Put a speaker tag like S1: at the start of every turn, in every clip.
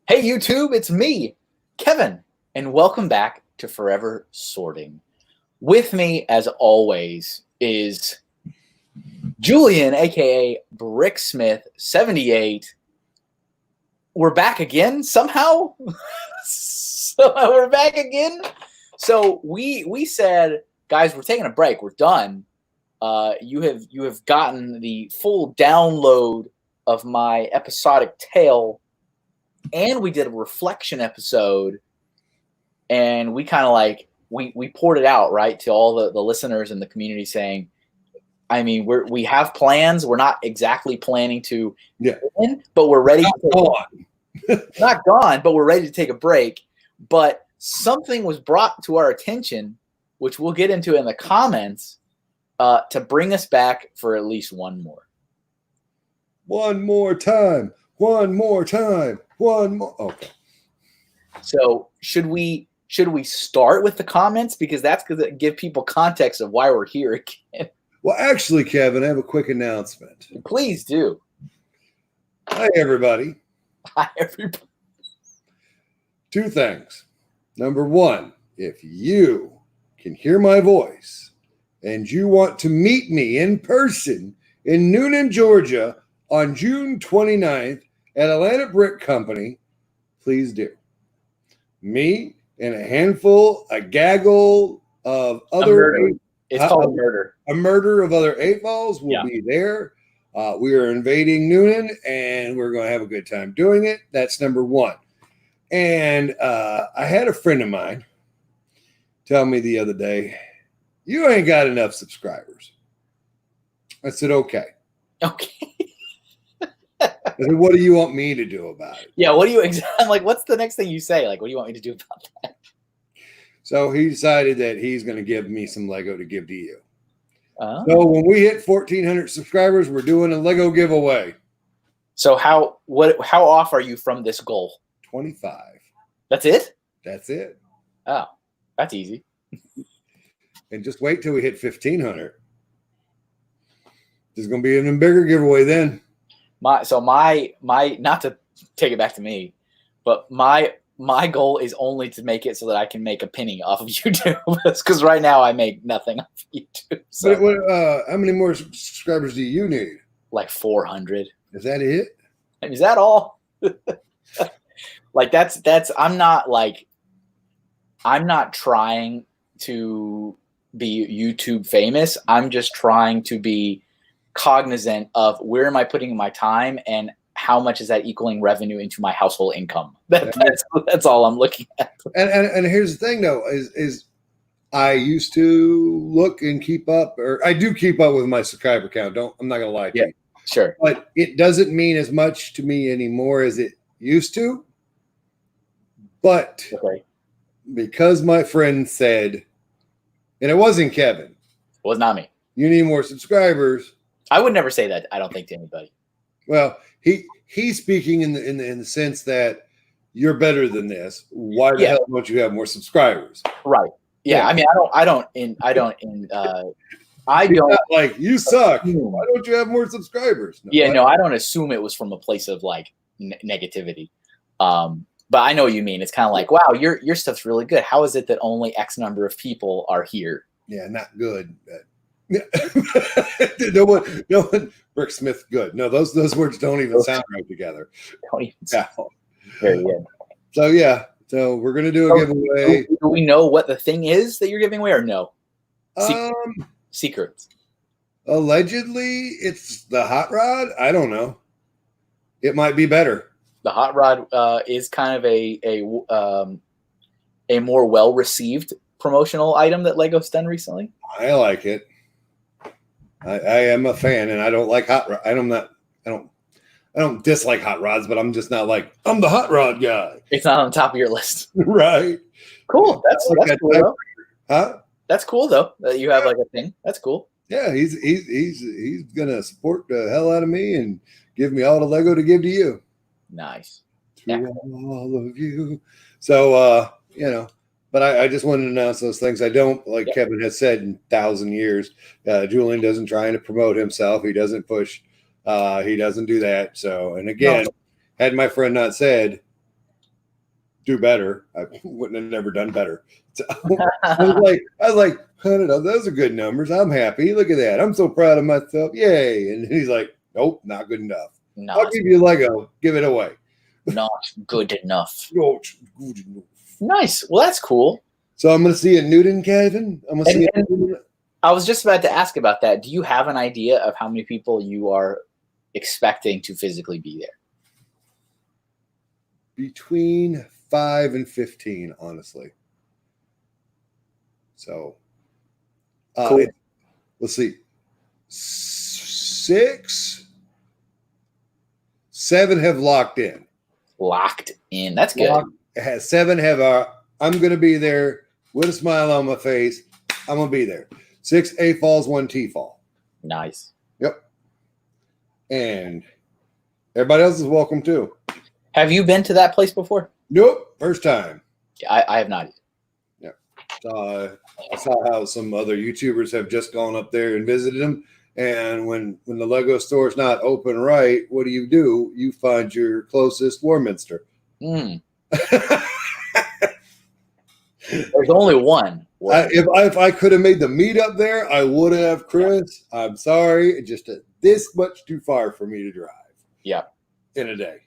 S1: Hey YouTube, it's me, Kevin, and welcome back to Forever Sorting. With me, as always, is Julian, aka Bricksmith78. We're back again somehow. We're back again. So we said, guys, we're taking a break. We're done. You have gotten the full download of my episodic tale. And we did a reflection episode, and we kind of like we poured it out right to all the listeners in the community, saying, I mean, we have plans. We're not exactly planning to win, but we're ready. Not gone, but we're ready to take a break. But something was brought to our attention, which we'll get into in the comments, to bring us back for at least one more.
S2: One more time. One more time. One more. Okay.
S1: So should we start with the comments, because that's going to give people context of why we're here again?
S2: Well, actually, Kevin, I have a quick announcement.
S1: Please do.
S2: Hi, everybody.
S1: Hi, everybody.
S2: Two things. Number one, if you can hear my voice and you want to meet me in person in Noonan, Georgia on June 29th at Atlanta Brick Company, please do. Me and a gaggle of other.
S1: It's called a murder.
S2: A murder of other 8-balls will be there. We are invading Noonan, and we're going to have a good time doing it. That's number one. And I had a friend of mine tell me the other day, you ain't got enough subscribers. I said, okay.
S1: Okay.
S2: I said, what do you want me to do about it?
S1: Yeah, what do you I'm like, what's the next thing you say? Like, what do you want me to do about that?
S2: So he decided that he's going to give me some Lego to give to you.
S1: Oh.
S2: So when we hit 1,400 subscribers, we're doing a Lego giveaway.
S1: So how off are you from this goal?
S2: 25.
S1: That's it?
S2: That's it.
S1: Oh, that's easy.
S2: And just wait till we hit 1,500. There's going to be an even bigger giveaway then.
S1: My not to take it back to me, but my goal is only to make it so that I can make a penny off of YouTube, because right now I make nothing off of YouTube. So.
S2: How many more subscribers do you need?
S1: Like 400.
S2: Is that it?
S1: I mean, is that all? Like that's I'm not trying to be YouTube famous. I'm just trying to be cognizant of where am I putting my time and how much is that equaling revenue into my household income. That's all I'm looking at.
S2: And here's the thing though, is I used to look and keep up, or I do keep up with my subscriber count. I'm not gonna lie to you.
S1: Sure.
S2: But it doesn't mean as much to me anymore as it used to. But because my friend said, and it wasn't Kevin. It
S1: was not me.
S2: You need more subscribers.
S1: I would never say that, I don't think, to anybody.
S2: Well, he's speaking in the sense that you're better than this. Why the hell don't you have more subscribers?
S1: Right. Yeah. I mean, I don't
S2: like you suck. Why don't you have more subscribers?
S1: No, I don't assume it was from a place of like negativity. But I know what you mean. It's kind of like, wow, your stuff's really good. How is it that only X number of people are here?
S2: Yeah, not good. no one Bricksmith good. No, those words don't even sound right together.
S1: Don't even sound very good.
S2: So we're gonna do a giveaway.
S1: Do we know what the thing is that you're giving away, or no? Secrets.
S2: Allegedly, it's the hot rod. I don't know. It might be better.
S1: The hot rod is kind of a more well received promotional item that Lego's done recently.
S2: I like it. I am a fan, and I don't like hot rod. I don't dislike hot rods, but I'm just not like, I'm the hot rod guy.
S1: It's not on the top of your list.
S2: Right.
S1: Cool. That's cool though.
S2: Huh?
S1: That's cool though, that you have like a thing. That's cool.
S2: Yeah, he's gonna support the hell out of me and give me all the Lego to give to you.
S1: Nice.
S2: To all of you. So but I just wanted to announce those things. I don't, like Kevin has said in 1,000 years, Julian doesn't try to promote himself. He doesn't push. He doesn't do that. So, and again, had my friend not said, do better. I wouldn't have never done better. So I was like, those are good numbers. I'm happy. Look at that. I'm so proud of myself. Yay. And he's like, nope, not good enough. I'll give you a Lego. Give it away.
S1: Not good enough.
S2: Not good enough.
S1: Nice. Well, that's cool.
S2: So I'm going to see a Newton, Kevin. I'm going to see a Newton.
S1: I was just about to ask about that. Do you have an idea of how many people you are expecting to physically be there?
S2: Between 5 and 15, honestly. So,
S1: Cool.
S2: Let's see. 6, 7 have locked in.
S1: Locked in. That's good.
S2: 7 have I'm going to be there with a smile on my face. I'm going to be there. 6 A falls, 1 T fall.
S1: Nice.
S2: Yep. And everybody else is welcome too.
S1: Have you been to that place before?
S2: Nope. First time.
S1: I have not.
S2: Yeah. I saw how some other YouTubers have just gone up there and visited them. And when the Lego store is not open right, what do? You find your closest Warminster.
S1: Mm. There's only one.
S2: If I could have made the meet up there, I would have, Chris. I'm sorry. It's just this much too far for me to drive.
S1: Yeah.
S2: In a day.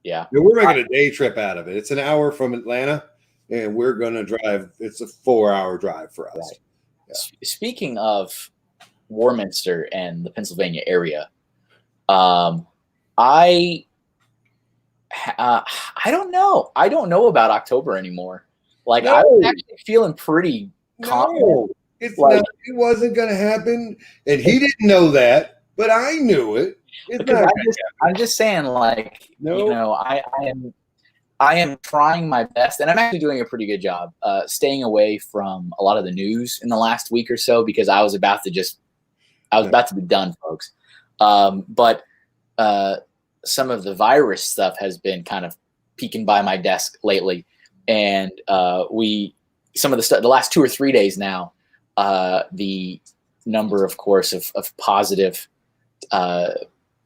S1: Yeah.
S2: We're making a day trip out of it. It's an hour from Atlanta, and we're going to drive. It's a 4-hour drive for us.
S1: Right. Yeah. Speaking of Warminster and the Pennsylvania area, I don't know. I don't know about October anymore. Like, no. I'm actually feeling pretty confident.
S2: No, it wasn't going to happen, and he didn't know that, but I knew it.
S1: I'm just saying, like, you know, I am trying my best, and I'm actually doing a pretty good job staying away from a lot of the news in the last week or so, because I was about to be done, folks. But some of the virus stuff has been kind of peeking by my desk lately, and some of the stuff the last 2 or 3 days now, the number, of course, of positive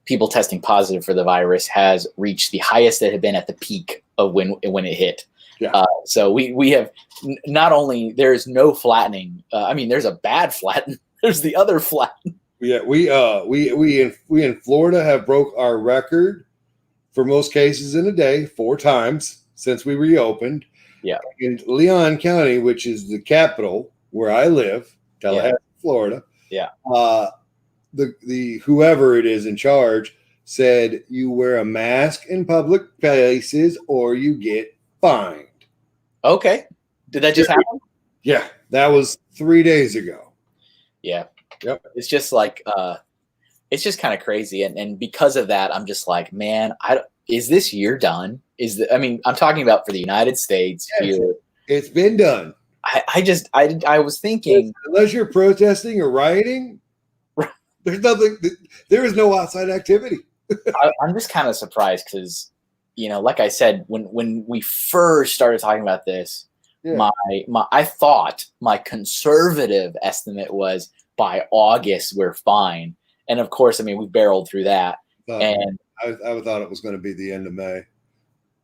S1: people testing positive for the virus has reached the highest it had been at the peak of when it hit. Yeah. So we have not only there's no flattening. I mean, there's a bad flatten. There's the other flatten.
S2: Yeah, we in Florida have broke our record for most cases in a day 4 times since we reopened.
S1: Yeah.
S2: In Leon County, which is the capital where I live, Tallahassee, Florida.
S1: Yeah.
S2: The whoever it is in charge said you wear a mask in public places or you get fined.
S1: Okay. Did that just happen?
S2: Yeah, that was 3 days ago.
S1: Yeah.
S2: Yep.
S1: It's just like it's just kind of crazy, and because of that, I'm just like, man, is this year done? I'm talking about for the United States.
S2: Yes, it's been done.
S1: I was thinking,
S2: unless you're protesting or rioting, there's nothing. There is no outside activity.
S1: I'm just kind of surprised because, you know, like I said, when we first started talking about this, I thought my conservative estimate was by August we're fine, and of course, I mean, we barreled through that. And
S2: I thought it was going to be the end of May.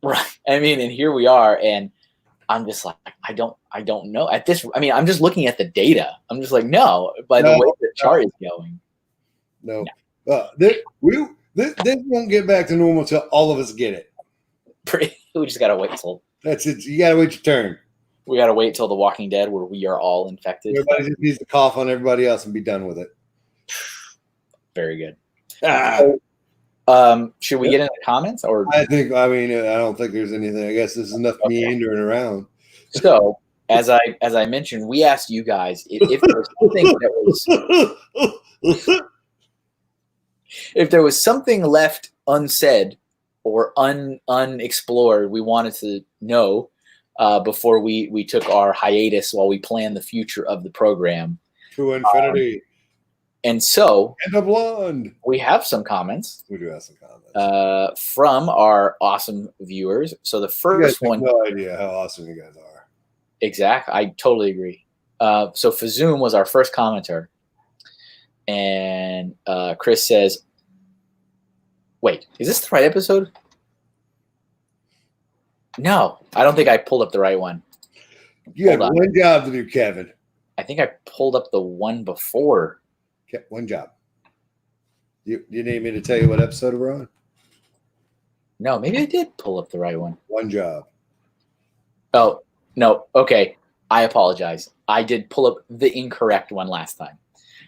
S1: Right. I mean, and here we are, and I'm just like, I don't know at this. I mean, I'm just looking at the data. I'm just like, no, by the way the chart is going.
S2: No. This won't get back to normal till all of us get it.
S1: We just gotta wait till.
S2: That's it. You gotta wait your turn.
S1: We gotta wait till The Walking Dead, where we are all infected.
S2: Everybody just needs to cough on everybody else and be done with it.
S1: Very good. Should we get into comments, or?
S2: I don't think there's anything. I guess this is enough meandering around.
S1: So, as I mentioned, we asked you guys if there was something that was. If there was something left unsaid or unexplored, we wanted to know before we took our hiatus while we planned the future of the program.
S2: To infinity.
S1: And so,
S2: and a blonde.
S1: We have some comments.
S2: We do have some comments
S1: from our awesome viewers. So the first one.
S2: No idea how awesome you guys are.
S1: Exactly, I totally agree. So Fazoom was our first commenter. And Chris says, wait, is this the right episode? No, I don't think I pulled up the right one.
S2: You had
S1: Hold on.
S2: one job to do, Kevin.
S1: I think I pulled up the one before.
S2: One job. You need me to tell you what episode we're on?
S1: No, maybe I did pull up the right one.
S2: One job.
S1: Oh, no. Okay. I apologize. I did pull up the incorrect one last time.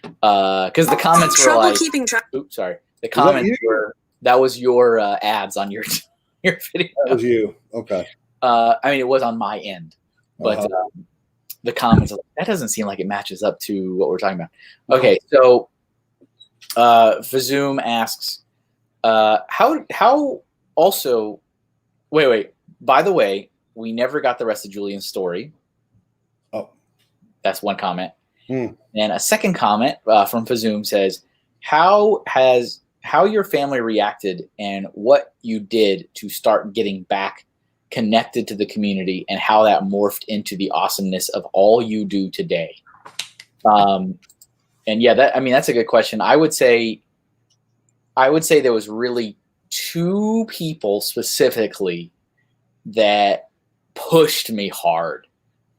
S1: Because the comments were like,
S3: keeping track.
S1: oops, sorry. The comments were, that was your ads on your video.
S2: That was you. Okay.
S1: I mean, it was on my end, but the comments, that doesn't seem like it matches up to what we're talking about. Okay, so Fazoom asks, how also, wait, by the way, we never got the rest of Julian's story.
S2: Oh.
S1: That's one comment. And a second comment from Fazoom says, how your family reacted and what you did to start getting back connected to the community and how that morphed into the awesomeness of all you do today. And yeah, that's a good question. I would say there was really two people specifically that pushed me hard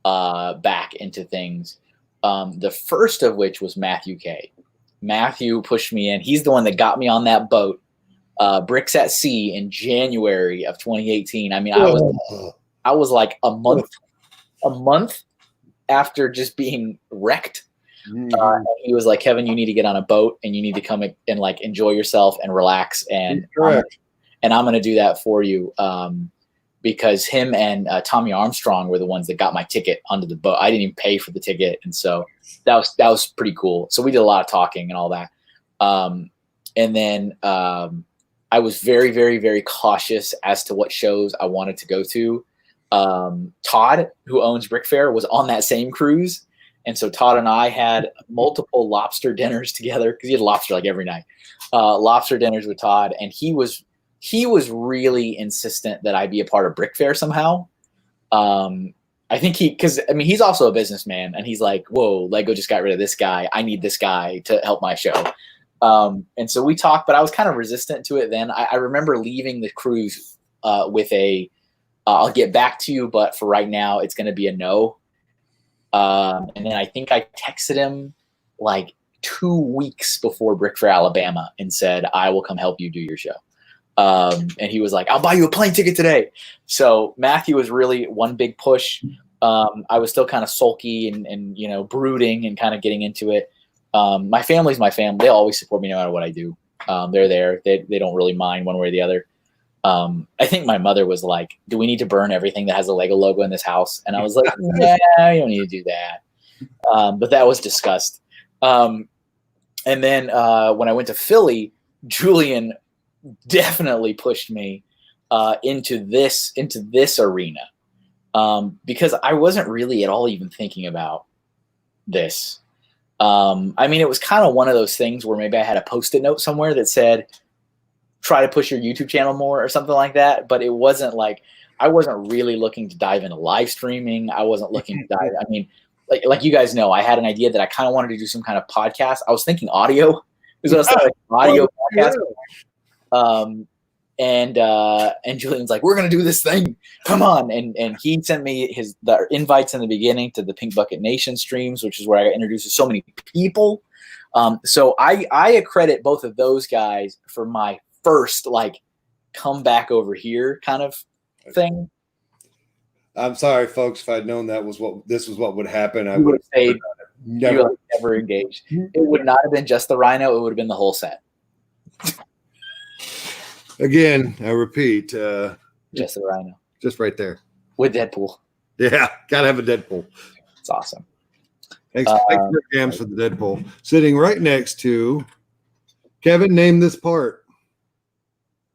S1: back into things. The first of which was Matthew K. Matthew pushed me in. He's the one that got me on that boat, Bricks at Sea, in January of 2018. I mean, I was like a month after just being wrecked. He was like, Kevin, you need to get on a boat and you need to come and like enjoy yourself and relax. And I'm going to do that for you. Because him and Tommy Armstrong were the ones that got my ticket onto the boat. I didn't even pay for the ticket. And so that was pretty cool. So we did a lot of talking and all that. And then I was very, very, very cautious as to what shows I wanted to go to. Todd, who owns Brick Fair, was on that same cruise. And so Todd and I had multiple lobster dinners together because he had lobster like every night. Lobster dinners with Todd. And he was really insistent that I be a part of Brick Fair somehow. I think he's also a businessman and he's like, whoa, Lego just got rid of this guy. I need this guy to help my show. And so we talked, but I was kind of resistant to it then. I remember leaving the cruise with I'll get back to you, but for right now, it's going to be a no. And then I think I texted him like 2 weeks before Brick Fair, Alabama, and said, I will come help you do your show. And he was like, I'll buy you a plane ticket today. So Matthew was really one big push. I was still kind of sulky and brooding and kind of getting into it. My family's my family. They always support me no matter what I do. They're there. They don't really mind one way or the other. I think my mother was like, do we need to burn everything that has a Lego logo in this house? And I was like, nah, you don't need to do that. But that was discussed. And then when I went to Philly, Julian definitely pushed me into this arena because I wasn't really at all even thinking about this. I mean, it was kind of one of those things where maybe I had a Post-it note somewhere that said, try to push your YouTube channel more or something like that. But it wasn't like, I wasn't really looking to dive into live streaming. I wasn't looking to dive. I mean, like you guys know, I had an idea that I kind of wanted to do some kind of podcast. I was thinking audio. This was like audio podcast. And Julian's like, we're going to do this thing. Come on. And he sent me the invites in the beginning to the Pink Bucket Nation streams, which is where I got introduced to so many people. So I accredit both of those guys for my first like come back over here kind of thing.
S2: I'm sorry, folks. If I'd known this was what would happen, I
S1: would have
S2: never
S1: engaged. It would not have been just the rhino. It would have been the whole set.
S2: Again, I repeat,
S1: just the rhino,
S2: just right there
S1: with Deadpool.
S2: Yeah, gotta have a Deadpool.
S1: It's awesome.
S2: Thanks for Gams for the Deadpool. Sitting right next to Kevin. Name this part.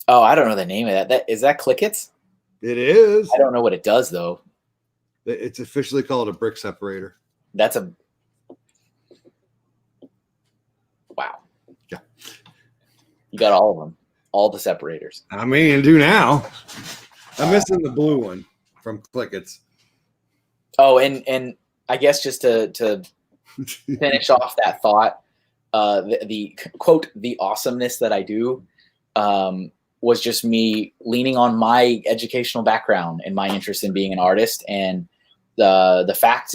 S1: Oh, I don't know the name of that. Is that Clickets?
S2: It is.
S1: I don't know what it does though.
S2: It's officially called a brick separator.
S1: That's wow.
S2: Yeah.
S1: You got all of them. All the separators.
S2: I mean, do now. I'm missing the blue one from Clickets.
S1: Oh, and I guess just to finish off that thought, the quote, the awesomeness that I do was just me leaning on my educational background and my interest in being an artist, and the facts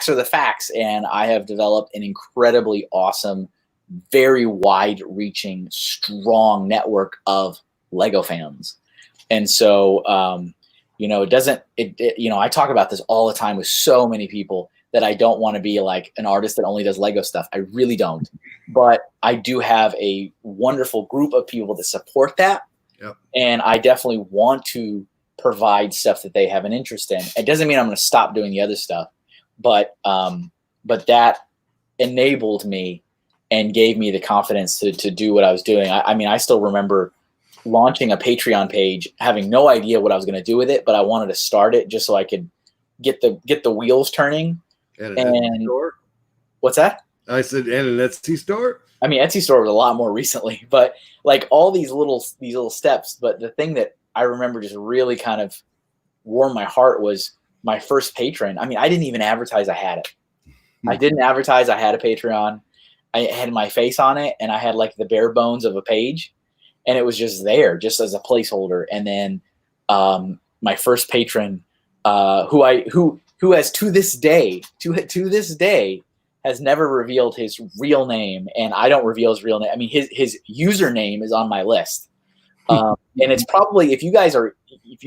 S1: are the facts, and I have developed an incredibly awesome, very wide-reaching, strong network of Lego fans. And so I talk about this all the time with so many people that I don't want to be like an artist that only does Lego stuff. I really don't. But I do have a wonderful group of people that support that.
S2: Yep.
S1: And I definitely want to provide stuff that they have an interest in. It doesn't mean I'm going to stop doing the other stuff, but that enabled me and gave me the confidence to do what I was doing. I mean, I still remember launching a Patreon page, having no idea what I was going to do with it, but I wanted to start it just so I could get the wheels turning.
S2: And an Etsy store?
S1: What's that?
S2: I said, and an Etsy store?
S1: I mean, Etsy store was a lot more recently, but like all these little steps. But the thing that I remember just really kind of warmed my heart was my first patron. I mean, I didn't even advertise I had it. I didn't advertise I had a Patreon. I had my face on it, and I had like the bare bones of a page, and it was just there, just as a placeholder. And then my first patron, who has to this day has never revealed his real name, and I don't reveal his real name. I mean, his username is on my list, and it's probably if you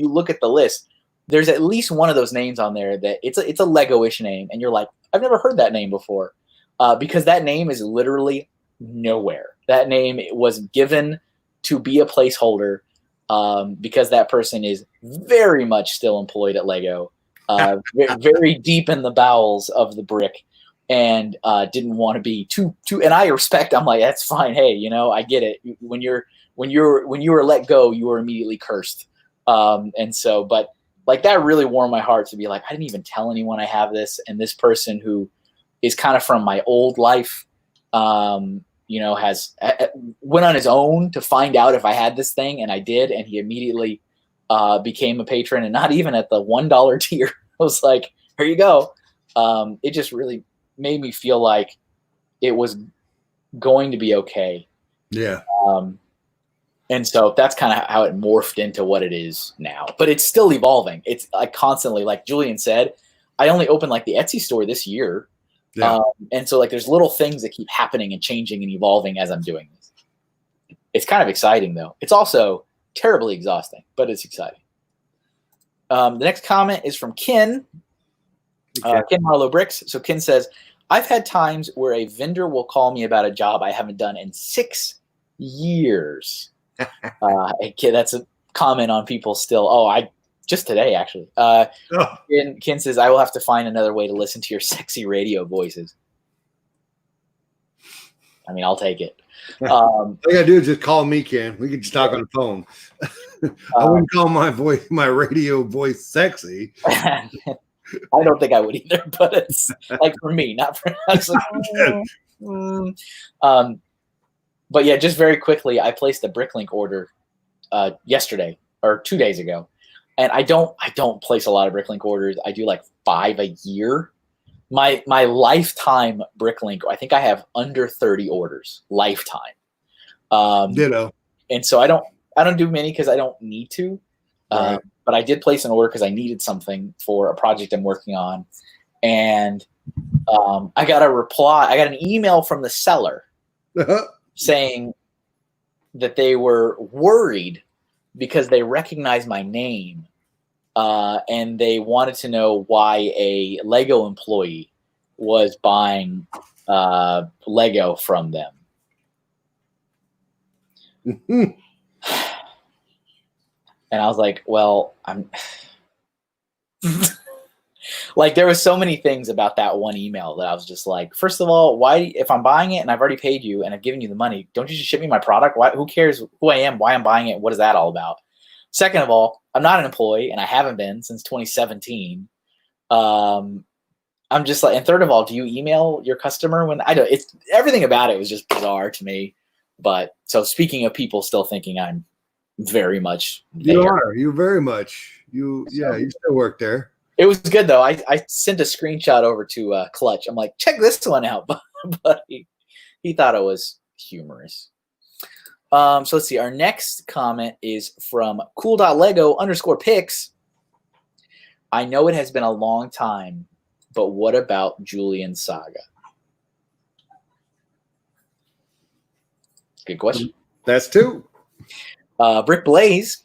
S1: look at the list, there's at least one of those names on there that it's a Lego-ish name, and you're like, I've never heard that name before, because that name is literally nowhere. That name was given to be a placeholder, because that person is very much still employed at Lego, very deep in the bowels of the brick. And didn't want to be too. And I respect. I'm like, that's fine. Hey, I get it. When you were let go, you were immediately cursed. And so, but like that really warmed my heart to be like, I didn't even tell anyone I have this. And this person who is kind of from my old life, has went on his own to find out if I had this thing, and I did, and he immediately became a patron, and not even at the $1 tier. I was like, here you go. It just really made me feel like it was going to be okay.
S2: Yeah.
S1: And so that's kind of how it morphed into what it is now, but it's still evolving. It's like constantly, like Julian said, I only opened like the Etsy store this year.
S2: Yeah.
S1: And so like, there's little things that keep happening and changing and evolving as I'm doing this. It's kind of exciting though. It's also terribly exhausting, but it's exciting. The next comment is from Ken. Ken Marlowe Bricks. So Ken says, I've had times where a vendor will call me about a job I haven't done in 6 years. That's a comment on people still. Just today, actually. Ken says, I will have to find another way to listen to your sexy radio voices. I mean, I'll take it.
S2: All you gotta do is just call me, Ken. We can just talk on the phone. I wouldn't call my radio voice sexy.
S1: I don't think I would either, but it's like for me, not for us. But yeah, just very quickly, I placed a Bricklink order yesterday or 2 days ago, and I don't place a lot of Bricklink orders. I do like 5 a year. My lifetime Bricklink, I think I have under 30 orders lifetime.
S2: Ditto.
S1: And so I don't do many because I don't need to.
S2: Right.
S1: But I did place an order because I needed something for a project I'm working on. And I got a reply. I got an email from the seller saying that they were worried because they recognized my name, and they wanted to know why a Lego employee was buying Lego from them. And I was like, well, I'm like, there was so many things about that one email that I was just like, first of all, why, if I'm buying it and I've already paid you and I've given you the money, don't you just ship me my product? Why, who cares who I am, why I'm buying it? What is that all about? Second of all, I'm not an employee and I haven't been since 2017. I'm just like, and third of all, do you email your customer when I don't, it's everything about it was just bizarre to me. But so speaking of people still thinking I'm very much there.
S2: You very much. You still work there.
S1: It was good though. I sent a screenshot over to Clutch. I'm like, check this one out, but he thought it was humorous. So let's see. Our next comment is from cool.lego_pics. I know it has been a long time, but what about Julian Saga? Good question.
S2: That's two.
S1: Brick Blaze.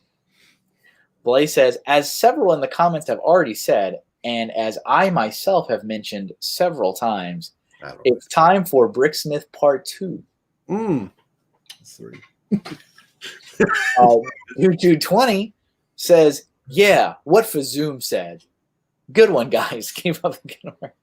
S1: Blaze says, as several in the comments have already said, and as I myself have mentioned several times, it's time for Bricksmith Part 2.
S2: Three.
S1: Jude20 says, yeah, what Fazoom said. Good one, guys. Keep up the good work.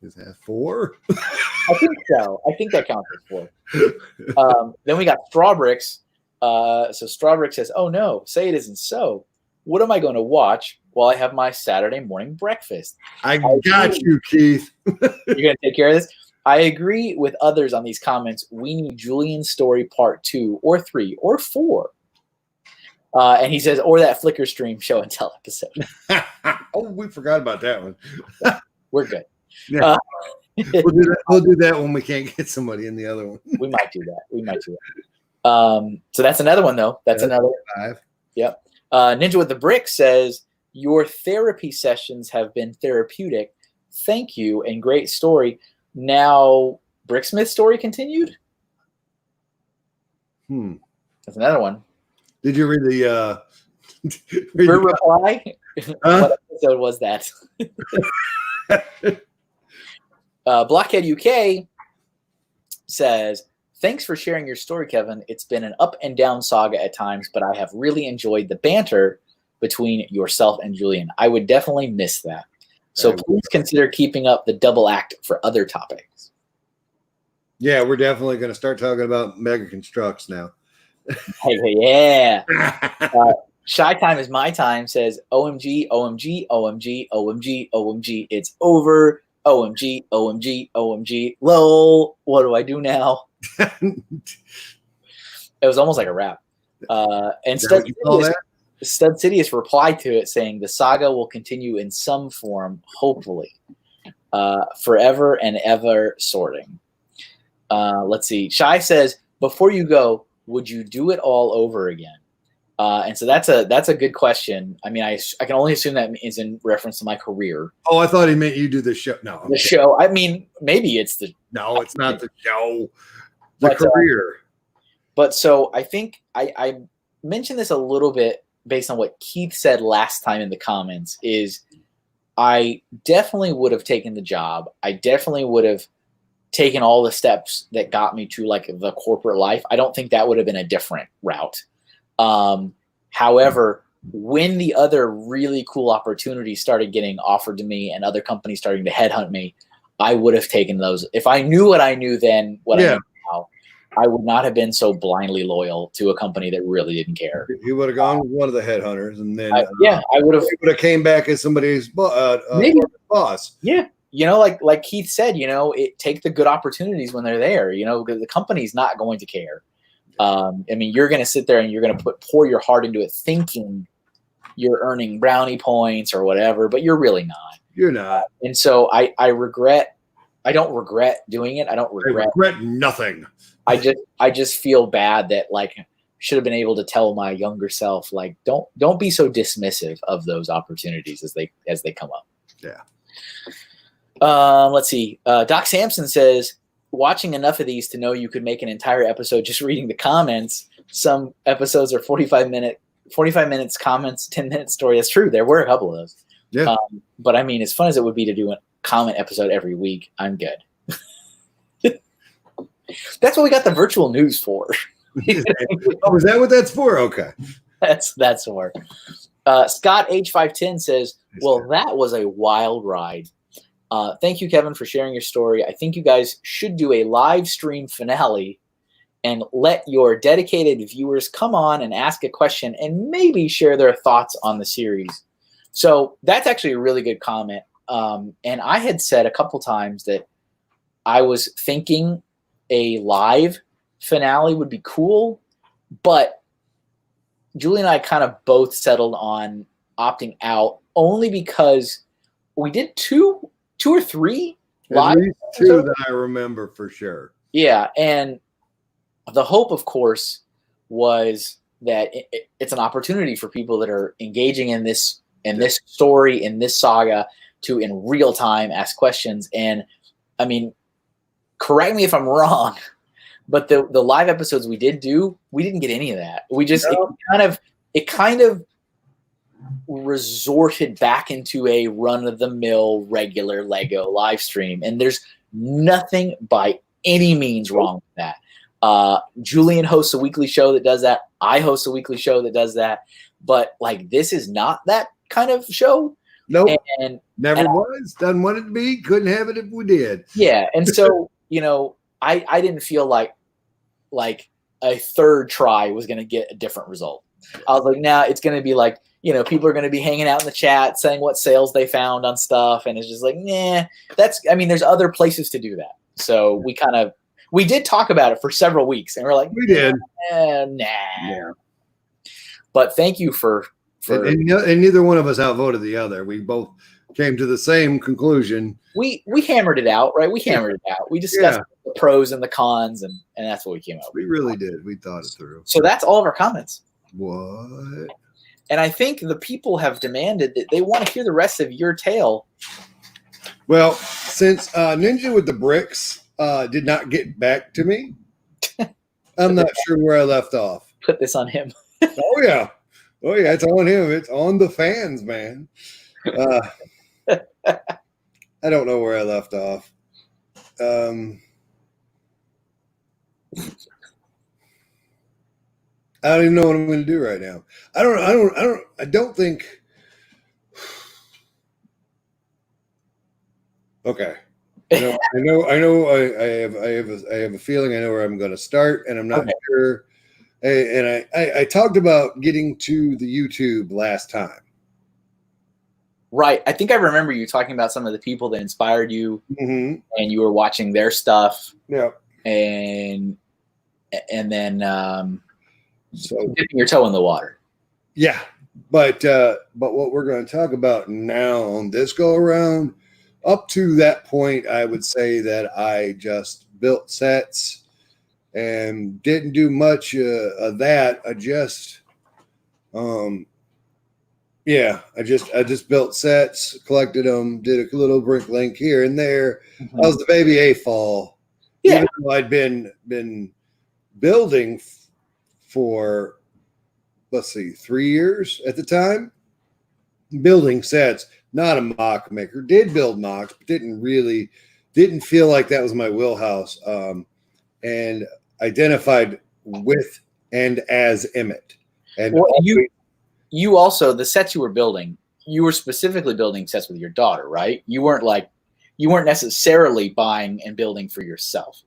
S2: Is that 4?
S1: I think so. I think that counts as 4. Then we got Strawbricks. So Strawbricks says, oh no, say it isn't so. What am I going to watch while I have my Saturday morning breakfast?
S2: I got you, Keith.
S1: You're going to take care of this? I agree with others on these comments. We need Julian's story part 2 or 3 or 4. And he says, or that Flickr stream show and tell episode.
S2: Oh, we forgot about that one.
S1: We're good.
S2: Yeah. We'll do that when we can't get somebody in the other one.
S1: We might do that. So that's another one, though. That's another
S2: 5.
S1: Yep. Ninja with the Brick says, your therapy sessions have been therapeutic. Thank you and great story. Now, Bricksmith story continued? That's another one.
S2: Did you read the
S1: Your reply? What episode was that? Blockhead UK says, thanks for sharing your story, Kevin. It's been an up and down saga at times, but I have really enjoyed the banter between yourself and Julian. I would definitely miss that. So please consider keeping up the double act for other topics.
S2: Yeah, we're definitely going to start talking about mega constructs now.
S1: Hey, yeah. Shy Time is my time says, OMG, OMG, OMG, OMG, OMG. It's over. OMG, OMG, OMG. Lol. What do I do now? It was almost like a rap. And Stud Sidious replied to it saying, the saga will continue in some form, hopefully. Forever and ever sorting. Let's see. Shy says, before you go, would you do it all over again? And so that's a good question. I mean, I can only assume that is in reference to my career.
S2: Oh, I thought he meant you do the show. No,
S1: the show. I mean, maybe it's the.
S2: No, it's not the show. The career.
S1: But so I think I mentioned this a little bit based on what Keith said last time in the comments. Is I definitely would have taken the job. I definitely would have taken all the steps that got me to like the corporate life. I don't think that would have been a different route. However, when the other really cool opportunities started getting offered to me and other companies starting to headhunt me, I would have taken those. If I knew what I knew then, I know now, I would not have been so blindly loyal to a company that really didn't care.
S2: You would have gone with one of the headhunters, and then
S1: I would have
S2: came back as somebody's boss.
S1: Yeah. You know, like Keith said, you know, take the good opportunities when they're there, you know, because the company's not going to care. I mean, you're going to sit there and you're going to pour your heart into it thinking you're earning brownie points or whatever, but you're really not.
S2: You're not.
S1: And so I don't regret doing it. I regret
S2: nothing.
S1: I just feel bad that like should have been able to tell my younger self, like, don't be so dismissive of those opportunities as they come up.
S2: Yeah.
S1: Let's see. Doc Sampson says, watching enough of these to know you could make an entire episode just reading the comments. Some episodes are 45 minutes comments, 10-minute story. That's true. There were a couple of those.
S2: Yeah.
S1: But I mean, as fun as it would be to do a comment episode every week, I'm good. That's what we got the virtual news for.
S2: Oh, is that what that's for? Okay.
S1: That's for. Scott H510 says, well, that was a wild ride. Thank you, Kevin, for sharing your story. I think you guys should do a live stream finale and let your dedicated viewers come on and ask a question and maybe share their thoughts on the series. So that's actually a really good comment. And I had said a couple times that I was thinking a live finale would be cool, but Julie and I kind of both settled on opting out only because we did two or three live
S2: episodes. Two that I remember for sure.
S1: Yeah, and the hope, of course, was that it's an opportunity for people that are engaging in this story, in this saga, to in real time ask questions. And I mean, correct me if I'm wrong, but the live episodes we did do, we didn't get any of that. We just it kind of resorted back into a run of the mill regular Lego live stream, and there's nothing by any means wrong with that. Julian hosts a weekly show that does that. I host a weekly show that does that. But like, this is not that kind of show.
S2: Nope.
S1: And
S2: never was. Doesn't want it to be. Couldn't have it if we did.
S1: Yeah. And so, I didn't feel like a third try was going to get a different result. I was like, nah, it's going to be like, people are going to be hanging out in the chat saying what sales they found on stuff. And it's just like, nah, there's other places to do that. So we did talk about it for several weeks, and we're like,
S2: we did.
S1: Nah. Yeah. But thank you for
S2: and neither one of us outvoted the other. We both came to the same conclusion.
S1: We hammered it out, right? We hammered it out. We discussed the pros and the cons, and that's what we came up with.
S2: We really did. We thought it through.
S1: So that's all of our comments.
S2: What?
S1: And I think the people have demanded that they want to hear the rest of your tale.
S2: Well, since Ninja with the bricks did not get back to me, I'm not sure where I left off.
S1: Put this on him.
S2: Oh yeah, it's on him. It's on the fans, man. I don't know where I left off. I don't even know what I'm going to do right now. I don't think. Okay. I have a feeling I know where I'm going to start, and I'm not sure. And I talked about getting to the YouTube last time.
S1: Right. I think I remember you talking about some of the people that inspired you, and you were watching their stuff.
S2: Yeah.
S1: And then so dipping your toe in the water.
S2: Yeah. But what we're going to talk about now on this go around, up to that point, I would say that I just built sets and didn't do much of that. I just built sets, collected them, did a little brick link here and there. I was the baby A-fall. Yeah. Even though I'd been building for, 3 years at the time, building sets, not a mock maker. Did build mocks, but didn't feel like that was my wheelhouse. And identified with and as Emmett. And
S1: you also, the sets you were building, you were specifically building sets with your daughter, right? You weren't necessarily buying and building for yourself.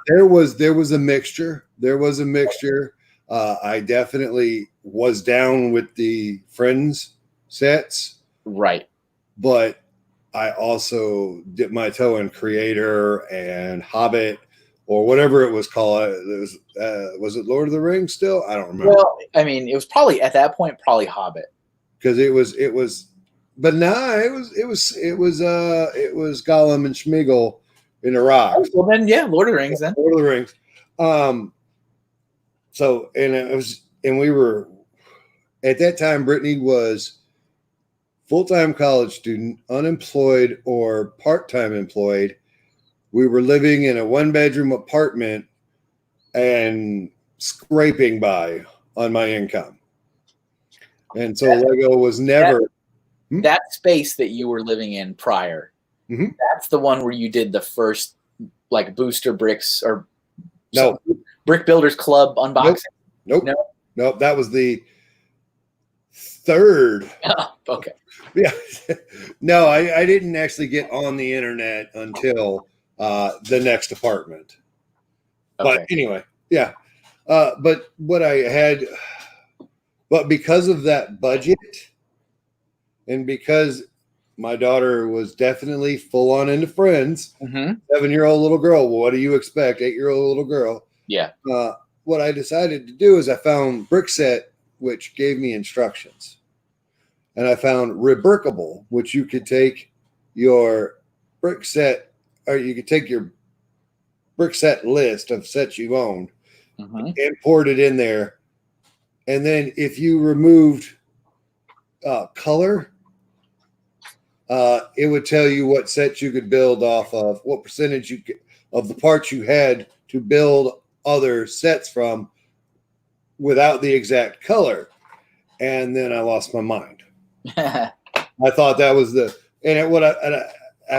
S2: There was a mixture. I definitely was down with the Friends sets.
S1: Right.
S2: But I also dipped my toe in Creator and Hobbit, or whatever it was called. Was it Lord of the Rings still? I don't remember.
S1: Well, I mean, it was probably at that point probably Hobbit.
S2: Because it was, but it was Gollum and Schmeagol in the rock.
S1: Oh, well then, yeah, Lord of the Rings then.
S2: Lord of the Rings. So, and we were, at that time, Brittany was full-time college student, unemployed or part-time employed. We were living in a one-bedroom apartment and scraping by on my income. And so Lego was never...
S1: That space that you were living in prior, that's the one where you did the first booster bricks or Brick Builders Club unboxing?
S2: Nope. That was the third.
S1: Oh, okay.
S2: Yeah. No, I didn't actually get on the internet until the next apartment. Okay. But anyway, yeah. But what I had, but because of that budget, and because my daughter was definitely full on into Friends, 7-year-old little girl. Well, what do you expect? 8-year-old little girl.
S1: Yeah.
S2: What I decided to do is I found Brickset, which gave me instructions. And I found Rebrickable, which you could take your Brickset, or you could take your Brickset list of sets you've owned, import it in there, And then if you removed color, it would tell you what sets you could build off of, what percentage of the parts you had to build other sets from without the exact color. And then I lost my mind. I thought that was I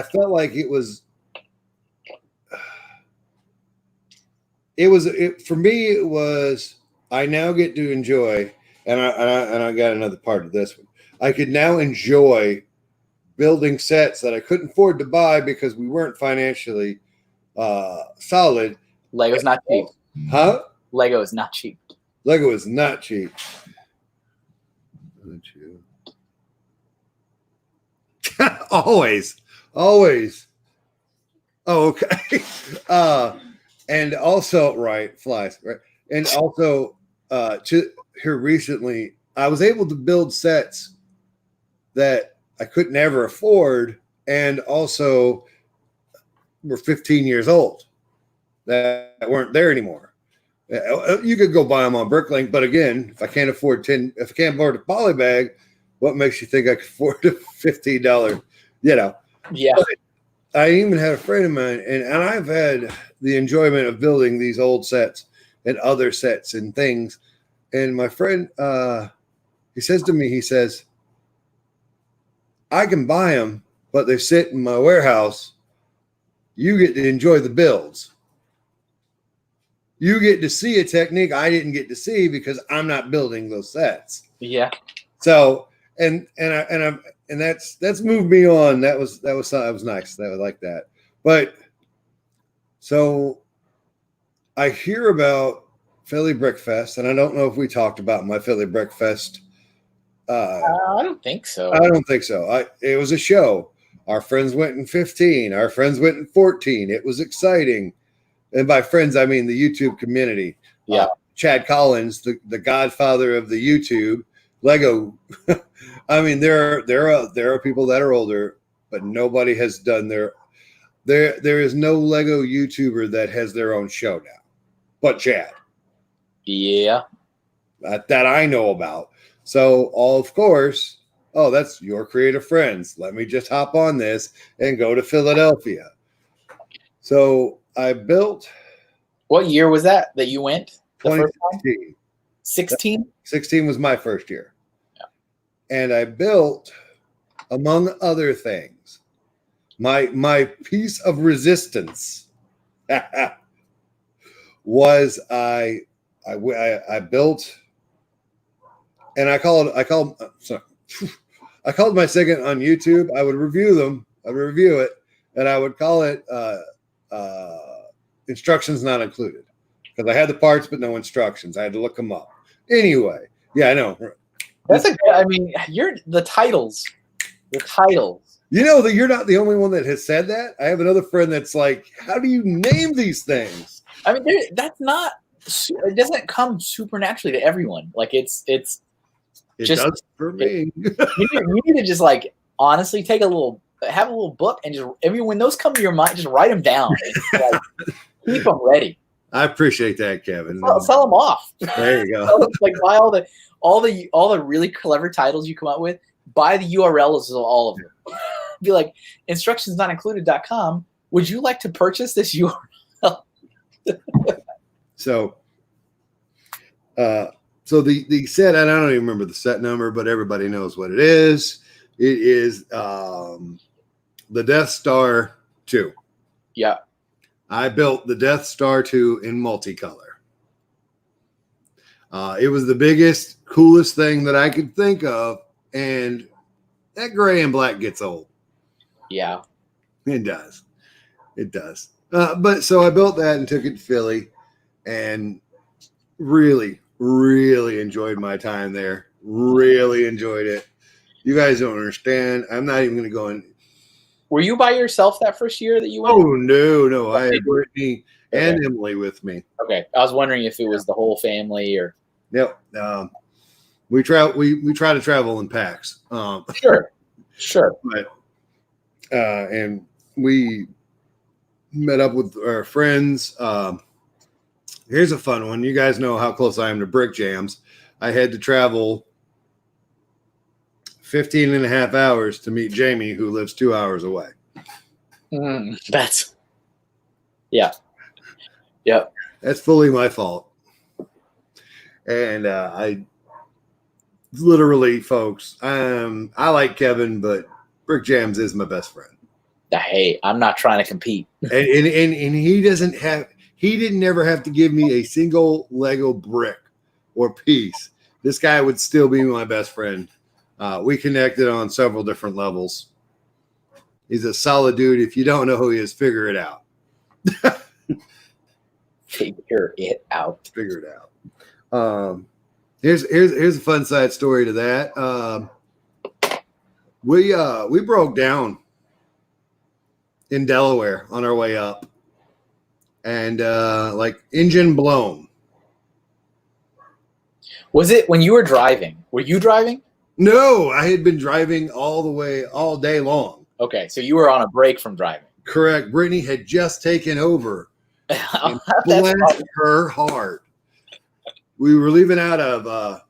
S2: felt like it was for me. It was, I now get to enjoy, and I got another part of this one. I could now enjoy building sets that I couldn't afford to buy because we weren't financially solid.
S1: Lego's not cheap.
S2: Huh?
S1: Lego is not cheap.
S2: Lego is not cheap. Always. Oh, okay. And also, right, flies, right. And also, here recently, I was able to build sets that I could never afford, and also were 15 years old that weren't there anymore. You could go buy them on Bricklink, but again, if I can't afford a poly bag, what makes you think I could afford a $15? Yeah.
S1: But
S2: I even had a friend of mine, and I've had the enjoyment of building these old sets and other sets and things. And my friend, he says to me, I can buy them, but they sit in my warehouse. You get to enjoy the builds. You get to see a technique I didn't get to see because I'm not building those sets.
S1: Yeah.
S2: So and that's moved me on. That was nice. That was like that. But so I hear about Philly Brickfest, and I don't know if we talked about my Philly Brickfest.
S1: I don't think so.
S2: I don't think so. It was a show. Our friends went in 15. Our friends went in 14. It was exciting. And by friends, I mean the YouTube community.
S1: Yeah.
S2: Chad Collins, the godfather of the YouTube, Lego. I mean, there are people that are older, but nobody has done there is no Lego YouTuber that has their own show now, but Chad.
S1: Yeah.
S2: That I know about. So, of course, that's your creative friends. Let me just hop on this and go to Philadelphia. So I built.
S1: What year was that you went?
S2: 2016.
S1: 16?
S2: 16 was my first year. Yeah. And I built, among other things, my piece of resistance was I built, and I called my second on YouTube. I would review them. I would review it, and I would call it instructions not included, because I had the parts but no instructions. I had to look them up. Anyway, yeah, I know.
S1: You're the titles. The titles.
S2: You know that you're not the only one that has said that. I have another friend that's like, how do you name these things?
S1: I mean, that's not. It doesn't come supernaturally to everyone. Like it just
S2: does for me.
S1: You need to just like honestly have a little book and just when those come to your mind, just write them down. And, like, keep them ready.
S2: I appreciate that, Kevin.
S1: Sell them off.
S2: There you go.
S1: Like buy all the really clever titles you come up with. Buy the URLs of all of them. Be like instructionsnotincluded.com. Would you like to purchase this URL?
S2: So the set, I don't even remember the set number, but everybody knows what it is. It is the Death Star 2.
S1: Yeah.
S2: I built the Death Star 2 in multicolor. It was the biggest, coolest thing that I could think of, and that gray and black gets old.
S1: Yeah.
S2: It does. But so I built that and took it to Philly, and really, really enjoyed my time there. Really enjoyed it. You guys don't understand. I'm not even going to go in.
S1: Were you by yourself that first year that you went?
S2: Oh, no. I had Brittany and Emily with me.
S1: Okay. I was wondering if it was the whole family or.
S2: Yep. We try to travel in packs.
S1: Sure.
S2: But, and we met up with our friends. Here's a fun one. You guys know how close I am to Brick Jams. I had to travel 15 and a half hours to meet Jamie, who lives 2 hours away.
S1: That's, yeah. Yep.
S2: That's fully my fault. And I literally, folks, I like Kevin, but Brick Jams is my best friend.
S1: Hey, I'm not trying to compete.
S2: And he didn't ever have to give me a single Lego brick or piece. This guy would still be my best friend. We connected on several different levels. He's a solid dude. If you don't know who he is, figure it out.
S1: Figure it out.
S2: Figure it out. Here's a fun side story to that. We broke down in Delaware on our way up, and like engine blown.
S1: Was it when you were driving? Were you driving?
S2: No, I had been driving all day long.
S1: Okay, so you were on a break from driving.
S2: Correct. Brittany had just taken over and blessed her heart. We were leaving out of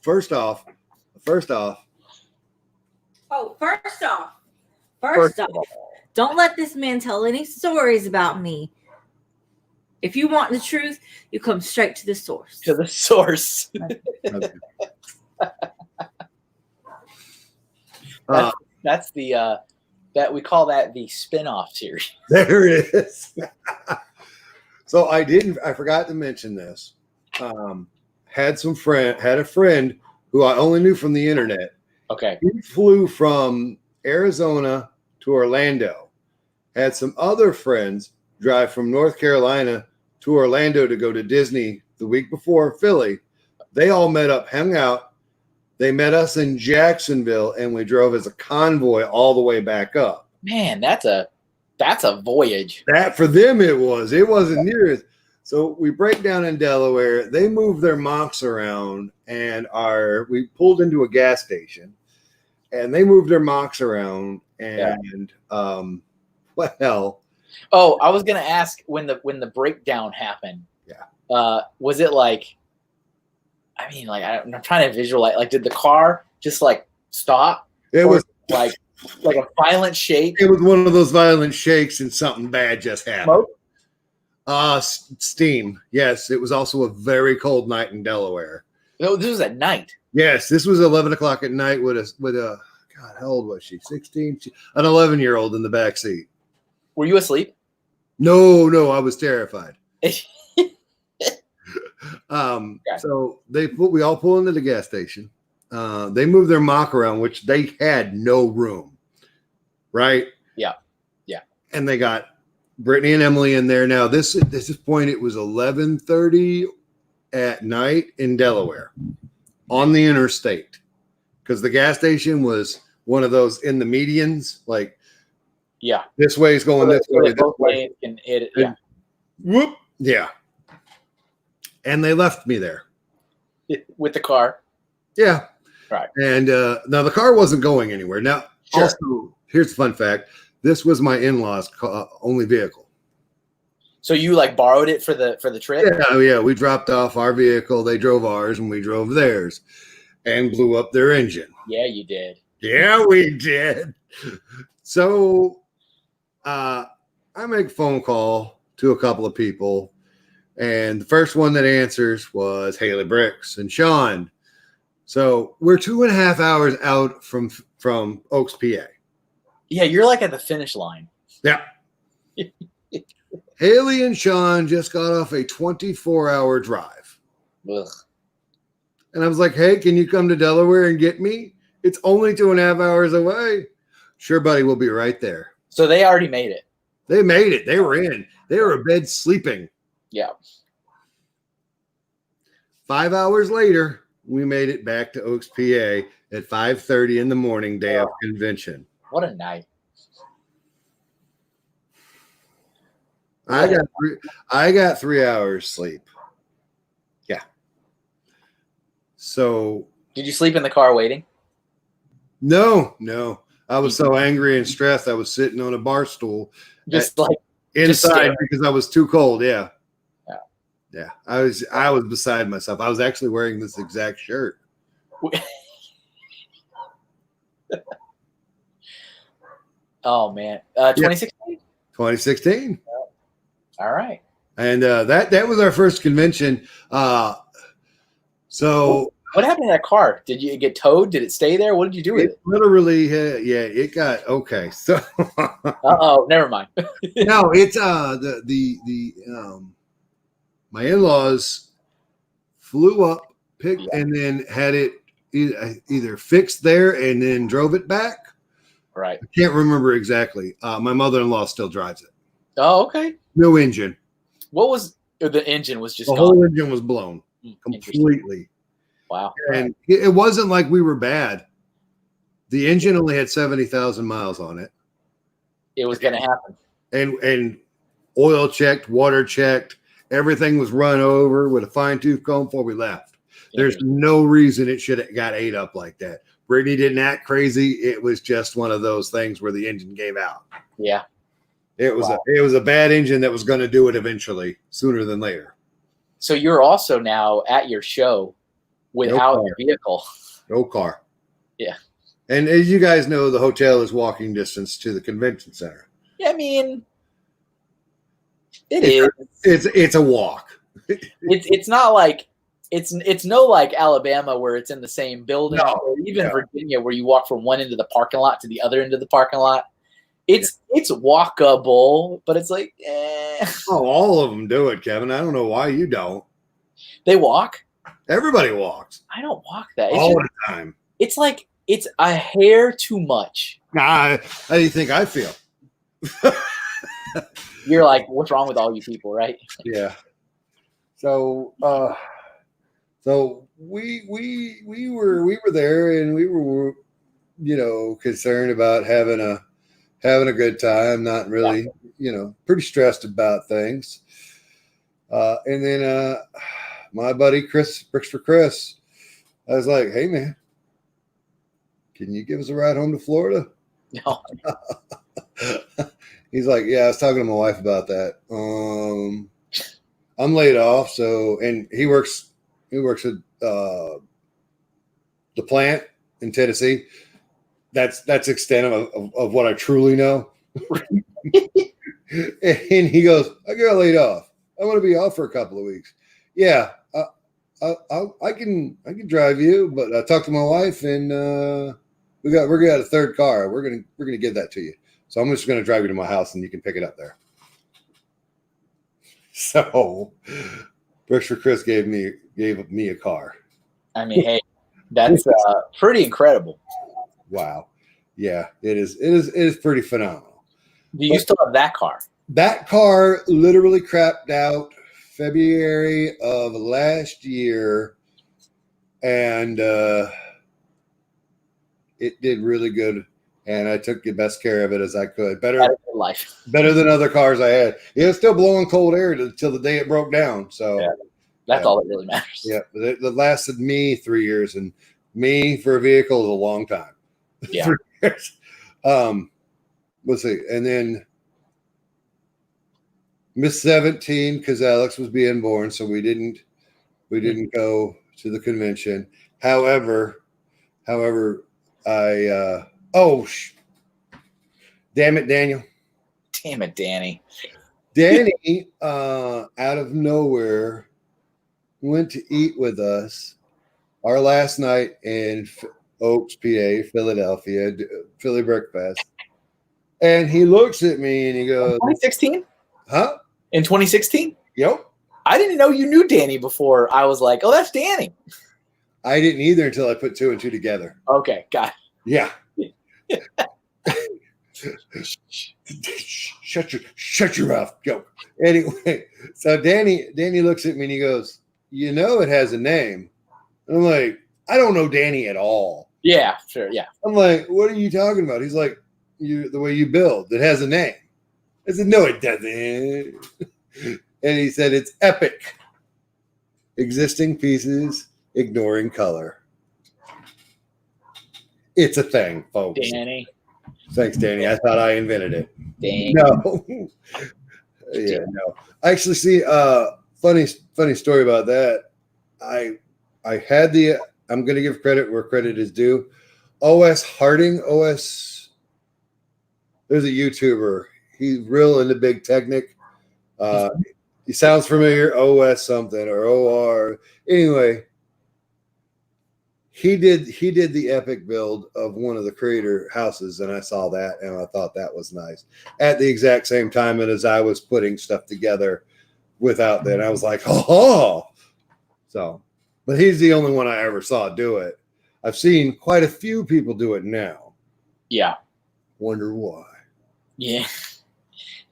S2: first off,
S3: don't let this man tell any stories about me. If you want the truth, you come straight to the source.
S1: To the source. That's the that we call that the spin-off series.
S2: There it is. So I forgot to mention this. Had a friend who I only knew from the internet.
S1: Okay.
S2: He flew from Arizona to Orlando. Had some other friends drive from North Carolina to Orlando to go to Disney the week before Philly. They all met up, hung out. They met us in Jacksonville, and we drove as a convoy all the way back up.
S1: Man, that's a voyage.
S2: That for them it was. It wasn't near as. So we break down in Delaware. They move their mocks around, and we pulled into a gas station, and they moved their mocks around. And well.
S1: Oh, I was gonna ask when the breakdown happened.
S2: Yeah.
S1: Was it like? I mean, like I'm trying to visualize. Like, did the car just like stop?
S2: It was
S1: like a violent shake.
S2: It was one of those violent shakes, and something bad just happened.
S1: Smoke?
S2: Steam. Yes, it was also a very cold night in Delaware.
S1: No, this was at night.
S2: Yes, this was 11 o'clock at night with a God, how old was she? 16. An 11-year-old in the back seat.
S1: Were you asleep?
S2: No, I was terrified. So we all pull into the gas station. They moved their mock around, which they had no room. Right?
S1: Yeah.
S2: And they got Brittany and Emily in there. Now this point, it was 11:30 at night in Delaware on the interstate, because the gas station was one of those in the medians, like this way is going this way.
S1: Both ways can hit it. Yeah.
S2: Whoop. Yeah. And they left me there
S1: With the car.
S2: Yeah.
S1: Right.
S2: And now the car wasn't going anywhere. Now, also, here's the fun fact. This was my in-laws' only vehicle.
S1: So you like borrowed it for the trip?
S2: Yeah. We dropped off our vehicle. They drove ours, and we drove theirs, and blew up their engine.
S1: Yeah, you did.
S2: Yeah, we did. So I make a phone call to a couple of people, and the first one that answers was Haley Bricks and Sean. So we're 2.5 hours out from Oaks, PA. Yeah,
S1: you're like at the finish line.
S2: Yeah. Haley and Sean just got off a 24-hour drive.
S1: Ugh.
S2: And I was like, hey, can you come to Delaware and get me? It's only 2.5 hours away. Sure, buddy, we'll be right there.
S1: So they already made it.
S2: They made it. They were in. They were in bed sleeping.
S1: Yeah.
S2: 5 hours later, we made it back to Oaks, PA at 5:30 in the morning, day of convention.
S1: What a night.
S2: I got 3 hours sleep. Yeah. So
S1: did you sleep in the car waiting?
S2: No. I was so angry and stressed. I was sitting on a bar stool,
S1: just like
S2: inside because I was too cold. Yeah. Yeah, I was beside myself. I was actually wearing this exact shirt.
S1: Oh man, 2016.
S2: 2016.
S1: All right.
S2: And that was our first convention. So
S1: what happened to that car? Did you get towed? Did it stay there? What did you do with it?
S2: Literally, it got okay. So,
S1: never mind.
S2: No, it's my in-laws flew up, picked, and then had it either fixed there and then drove it back.
S1: Right.
S2: I can't remember exactly. My mother-in-law still drives it.
S1: Oh, okay.
S2: No engine.
S1: What was the engine? Was just
S2: the
S1: gone.
S2: whole engine was blown completely.
S1: Wow.
S2: And it wasn't like we were bad. The engine only had 70,000 miles on it.
S1: It was going to happen.
S2: And oil checked, water checked, everything was run over with a fine-tooth comb before we left. There's no reason it should have got ate up like that. Brittany didn't act crazy. It was just one of those things where the engine gave out.
S1: Yeah.
S2: It was a bad engine that was going to do it eventually, sooner than later.
S1: So you're also now at your show without a vehicle.
S2: No car.
S1: Yeah.
S2: And as you guys know, the hotel is walking distance to the convention center.
S1: Yeah, I mean,
S2: it's a walk.
S1: It's not like it's no like Alabama where it's in the same building, or even Virginia where you walk from one end of the parking lot to the other end of the parking lot. It's walkable, but it's like
S2: Oh, all of them do it, Kevin. I don't know why you don't.
S1: They walk.
S2: Everybody walks.
S1: I don't walk that
S2: all the time.
S1: It's like it's a hair too much.
S2: Nah, how do you think I feel?
S1: You're like, what's wrong with all you people, right?
S2: Yeah. So we were there, and we were concerned about having a good time, not really, pretty stressed about things. And then my buddy Chris, Bricks for Chris, I was like, hey man, can you give us a ride home to Florida?
S1: No.
S2: He's like, yeah, I was talking to my wife about that. I'm laid off, and he works at the plant in Tennessee. That's the extent of what I truly know. And he goes, I got laid off. I want to be off for a couple of weeks. Yeah, I can drive you, but I talked to my wife, and we're gonna have a third car. We're gonna give that to you. So I'm just gonna drive you to my house, and you can pick it up there. So Bricks for Chris gave me a car.
S1: I mean, hey, that's pretty incredible.
S2: Wow. Yeah, it is pretty phenomenal.
S1: Do you still have that car?
S2: That car literally crapped out February of last year, and it did really good. And I took the best care of it as I could. Better than other cars I had. It was still blowing cold air until the day it broke down. So
S1: that's all that really matters.
S2: Yeah, it lasted me 3 years, and me for a vehicle is a long time.
S1: Yeah.
S2: 3 years. Let's see, and then Miss 17 because Alex was being born, so we didn't go to the convention. However, I damn it, Daniel.
S1: Damn it, Danny.
S2: Danny, out of nowhere, went to eat with us our last night in Oaks, PA, Philadelphia, Philly Brickfest. And he looks at me and he goes,
S1: 2016?
S2: Huh?
S1: In 2016?
S2: Yep.
S1: I didn't know you knew Danny before. I was like, oh, that's Danny.
S2: I didn't either until I put two and two together.
S1: Okay, got it.
S2: Yeah. Shut your mouth. Go. Anyway, so Danny looks at me and he goes, it has a name. And I'm like, I don't know Danny at all.
S1: Yeah, sure. Yeah.
S2: I'm like, what are you talking about? He's like, the way you build, it has a name. I said, no, it doesn't. And he said, it's epic. Existing pieces, ignoring color. It's a thing, folks.
S1: Danny.
S2: Thanks, Danny. I thought I invented it.
S1: Dang.
S2: No. Yeah, no. I actually see funny story about that. I had the. I'm going to give credit where credit is due. OS Harding, OS. There's a YouTuber. He's real into big technic. He sounds familiar. OS something or OR. Anyway, he did the epic build of one of the creator houses, and I saw that, and I thought that was nice. At the exact same time, and as I was putting stuff together without that, I was like, oh. So, but he's the only one I ever saw do it. I've seen quite a few people do it now.
S1: Yeah.
S2: Wonder why.
S1: Yeah.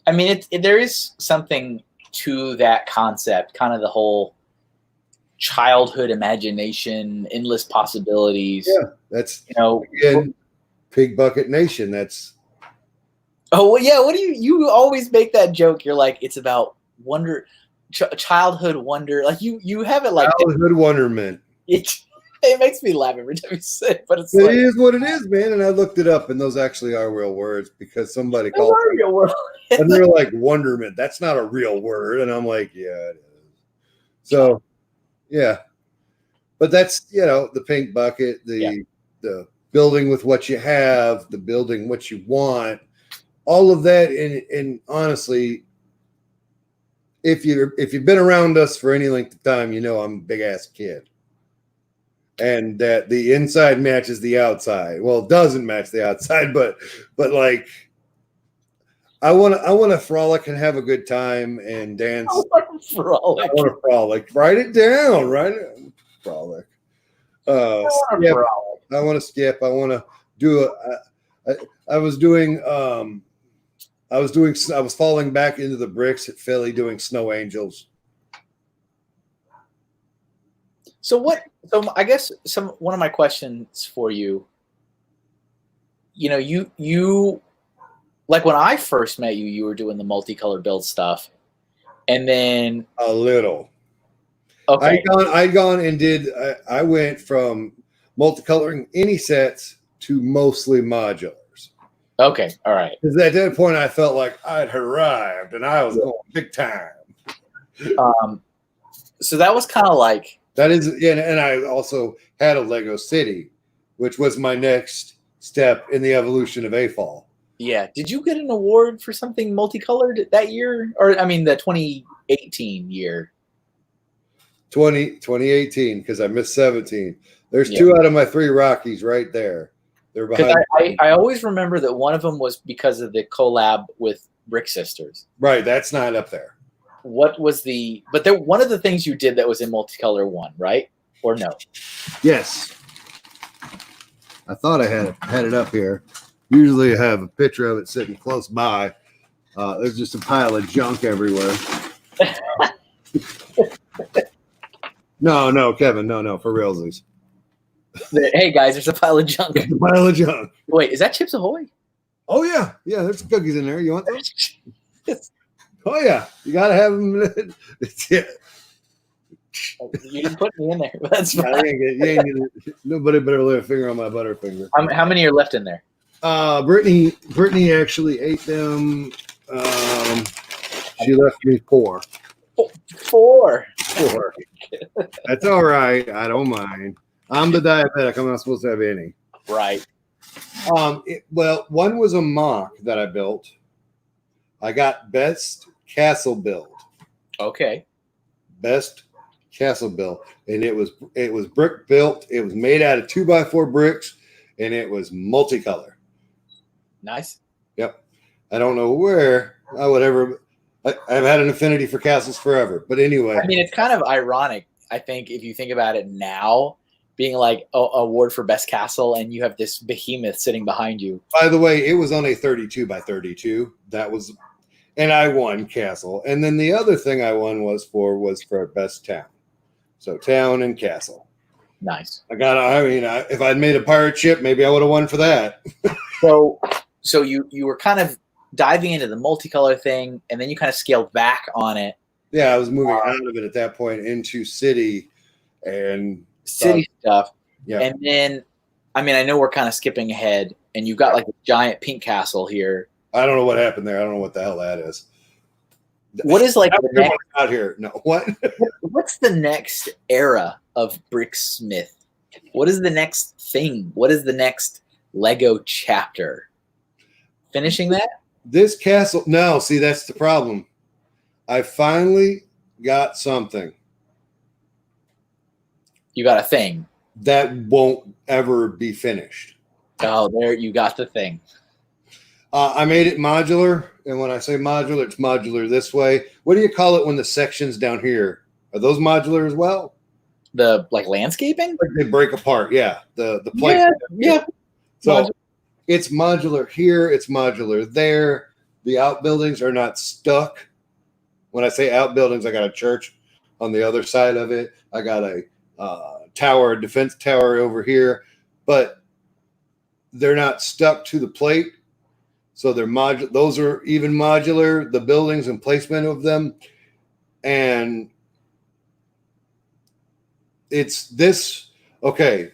S1: I mean, there is something to that concept, kind of the whole childhood imagination, endless possibilities.
S2: Yeah, that's, again, Pig Bucket Nation. That's.
S1: Oh, well, yeah. What do you always make that joke? You're like, it's about wonder, childhood wonder. Like you have it like
S2: childhood wonderment.
S1: It makes me laugh every time you say it, but it
S2: is what it is, man. And I looked it up, and those actually are real words because somebody called it
S1: real words.
S2: And they're like, wonderment. That's not a real word. And I'm like, yeah, it is. So, yeah. But that's, the pink bucket, the building with what you have, the building what you want, all of that. And honestly, if you've been around us for any length of time, I'm a big ass kid. And that the inside matches the outside. Well, it doesn't match the outside, but like I want to frolic and have a good time and dance. I want to frolic. Write it down. Frolic. I want to skip. I want to do I was falling back into the bricks at Philly doing Snow Angels.
S1: So I guess one of my questions for you, you like when I first met you, you were doing the multicolor build stuff, and then
S2: a little.
S1: Okay.
S2: I'd gone and did. I went from multicoloring any sets to mostly modulars.
S1: Okay, all right.
S2: Because at that point, I felt like I'd arrived and I was going big time.
S1: So that was kind of like.
S2: That is, and I also had a Lego City, which was my next step in the evolution of AFOL.
S1: Yeah. Did you get an award for something multicolored that year? Or, I mean, the 2018 year?
S2: 2018, because I missed 17. There's 2 out of my 3 Rockies right there. They're behind.
S1: I always remember that one of them was because of the collab with Brick Sisters.
S2: Right. That's not up there.
S1: What was one of the things you did that was in multicolor one, right? Or no?
S2: Yes. I thought I had it up here. Usually I have a picture of it sitting close by. There's just a pile of junk everywhere. No, Kevin. No, for realsies.
S1: Hey, guys, there's a pile of junk.
S2: There's a pile of junk.
S1: Wait, is that Chips Ahoy?
S2: Oh, yeah. Yeah, there's cookies in there. You want those? Oh, yeah. You got to have them. Yeah.
S1: You didn't put me in there. That's fine.
S2: Nobody better lay a finger on my Butterfinger.
S1: How many are left in there?
S2: Brittany actually ate them. She left me 4.
S1: 4.
S2: That's all right. I don't mind. I'm the diabetic. I'm not supposed to have any.
S1: Right.
S2: Well, one was a mock that I built. I got best castle build.
S1: Okay.
S2: Best castle build, and it was brick built. It was made out of 2x4 bricks, and it was multicolor.
S1: Nice.
S2: Yep. I don't know where I would ever. I've had an affinity for castles forever, but anyway.
S1: I mean, it's kind of ironic. I think if you think about it now, being like a award for best castle, and you have this behemoth sitting behind you.
S2: By the way, it was on a 32x32. That was, and I won castle. And then the other thing I won was for best town. So town and castle.
S1: Nice.
S2: If I'd made a pirate ship, maybe I would have won for that.
S1: So you were kind of diving into the multicolor thing, and then you kind of scaled back on it.
S2: Yeah, I was moving out of it at that point into city and
S1: stuff.
S2: Yeah.
S1: And then, I mean, I know we're kind of skipping ahead, and you've got like a giant pink castle here.
S2: I don't know what happened there. I don't know what the hell that is.
S1: What is like the
S2: Everyone
S1: next,
S2: out here? No, what?
S1: what's the next era of Bricksmith? What is the next thing? What is the next Lego chapter? Finishing that?
S2: This castle. No, see, that's the problem. I finally got something
S1: You got a thing.
S2: that won't ever be finished.
S1: Oh, there you got the thing.
S2: I made it modular, and when I say modular, it's modular this way. What do you call it when the sections down here are those modular as well?
S1: The like landscaping?
S2: Like they break apart, yeah. The plate.
S1: Yeah.
S2: So it's modular here, it's modular there. The outbuildings are not stuck. When I say outbuildings, I got a church on the other side of it. I got a tower, a defense tower over here, but they're not stuck to the plate. So they're modular. Those are even modular, the buildings and placement of them. And it's this, okay.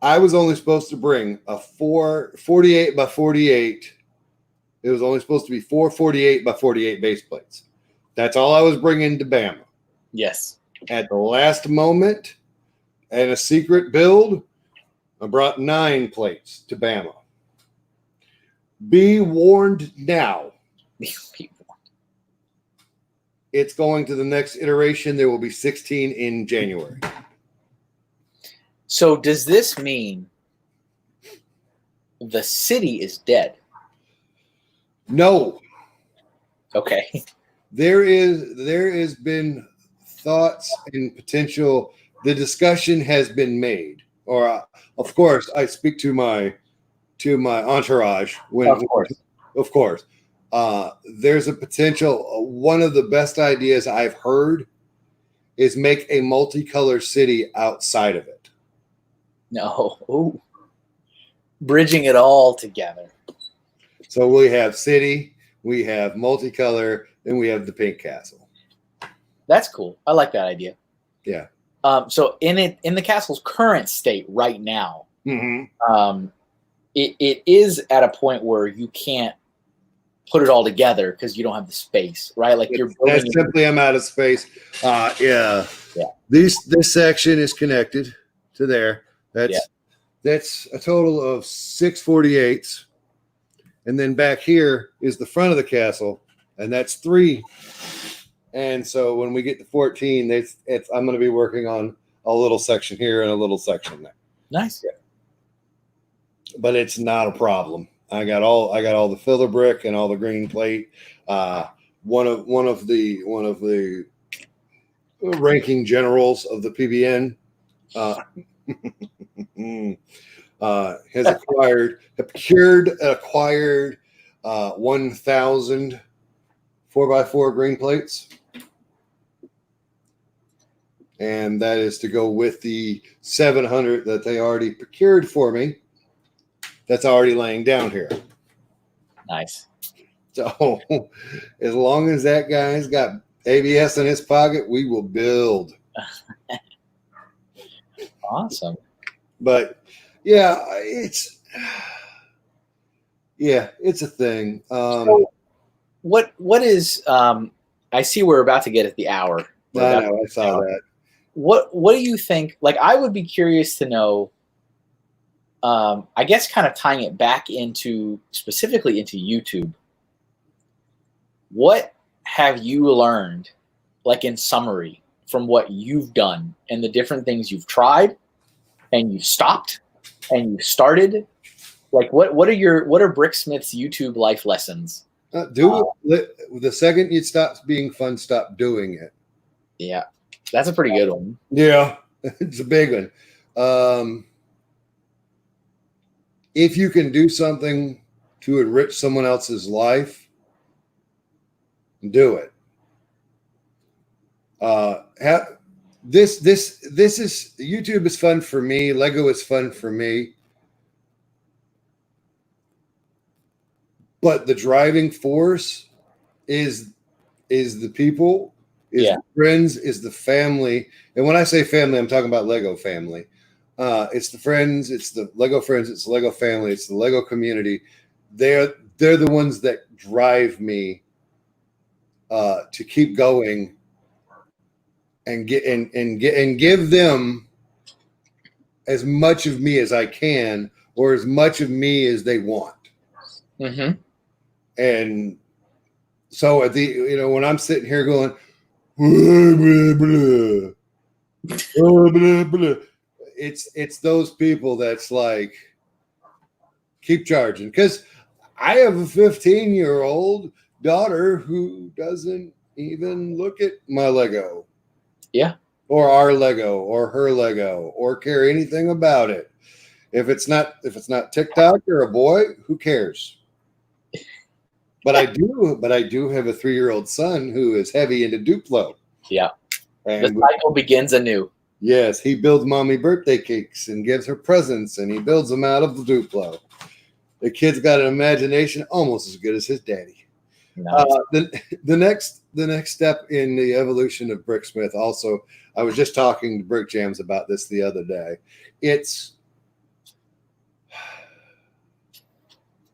S2: I was only supposed to bring a 48 by 48. It was only supposed to be 48 by 48 base plates. That's all I was bringing to Bama.
S1: Yes.
S2: At the last moment, and a secret build, I brought 9 plates to Bama. Be warned now. It's going to the next iteration. There will be 16 in January.
S1: So does this mean the city is dead?
S2: No.
S1: Okay.
S2: There has been thoughts and potential. The discussion has been made, or of course, I speak to my entourage when, of course, there's a potential. One of the best ideas I've heard is make a multicolor city outside of it.
S1: No. Ooh. Bridging it all together.
S2: So we have city, we have multicolor, and we have the pink castle.
S1: That's cool. I like that idea.
S2: Yeah.
S1: So in the castle's current state right now,
S2: Mm-hmm.
S1: it is at a point where you can't put it all together because you don't have the space, right? Like you're building.
S2: That's simply I'm out of space. Yeah.
S1: Yeah.
S2: This section is connected to there. That's a total of 6 48s. And then back here is the front of the castle, and that's 3. And so when we get to 14, I'm going to be working on a little section here and a little section there.
S1: Nice.
S2: Yeah. But it's not a problem. I got all the filler brick and all the green plate. One of the ranking generals of the PBN has acquired 1,000 4x4 green plates, and that is to go with the 700 that they already procured for me. That's already laying down here.
S1: Nice.
S2: So as long as that guy's got ABS in his pocket, we will build.
S1: Awesome.
S2: But yeah, it's a thing.
S1: So what is I see we're about to get at the hour.
S2: I know, I saw that.
S1: What do you think? Like, I would be curious to know. I guess kind of tying it back specifically into YouTube. What have you learned, like in summary, from what you've done and the different things you've tried and you stopped and you started? Like, what are Bricksmith's YouTube life lessons?
S2: Do it. The second it stops being fun, stop doing it.
S1: Yeah, that's a pretty good one.
S2: Yeah, it's a big one. If you can do something to enrich someone else's life, do it. This is YouTube is fun for me. Lego is fun for me. But the driving force is the people, the friends, is the family. And when I say family, I'm talking about Lego family. It's the friends, it's the Lego friends, it's the Lego family, it's the Lego community. They're the ones that drive me to keep going and give them as much of me as I can, or as much of me as they want.
S1: Mm-hmm.
S2: And so when I'm sitting here going, blah, blah, blah, blah, blah, it's those people that's like, keep charging. Because I have a 15-year-old daughter who doesn't even look at my Lego.
S1: Yeah.
S2: Or our Lego or her Lego or care anything about it. If it's not TikTok or a boy, who cares? But I do have a 3-year-old son who is heavy into Duplo.
S1: Yeah.
S2: And
S1: the cycle begins anew.
S2: Yes, he builds mommy birthday cakes and gives her presents, and he builds them out of the Duplo. The kid's got an imagination almost as good as his daddy.
S1: Nice.
S2: The next step in the evolution of Bricksmith, also, I was just talking to Brick Jams about this the other day. It's,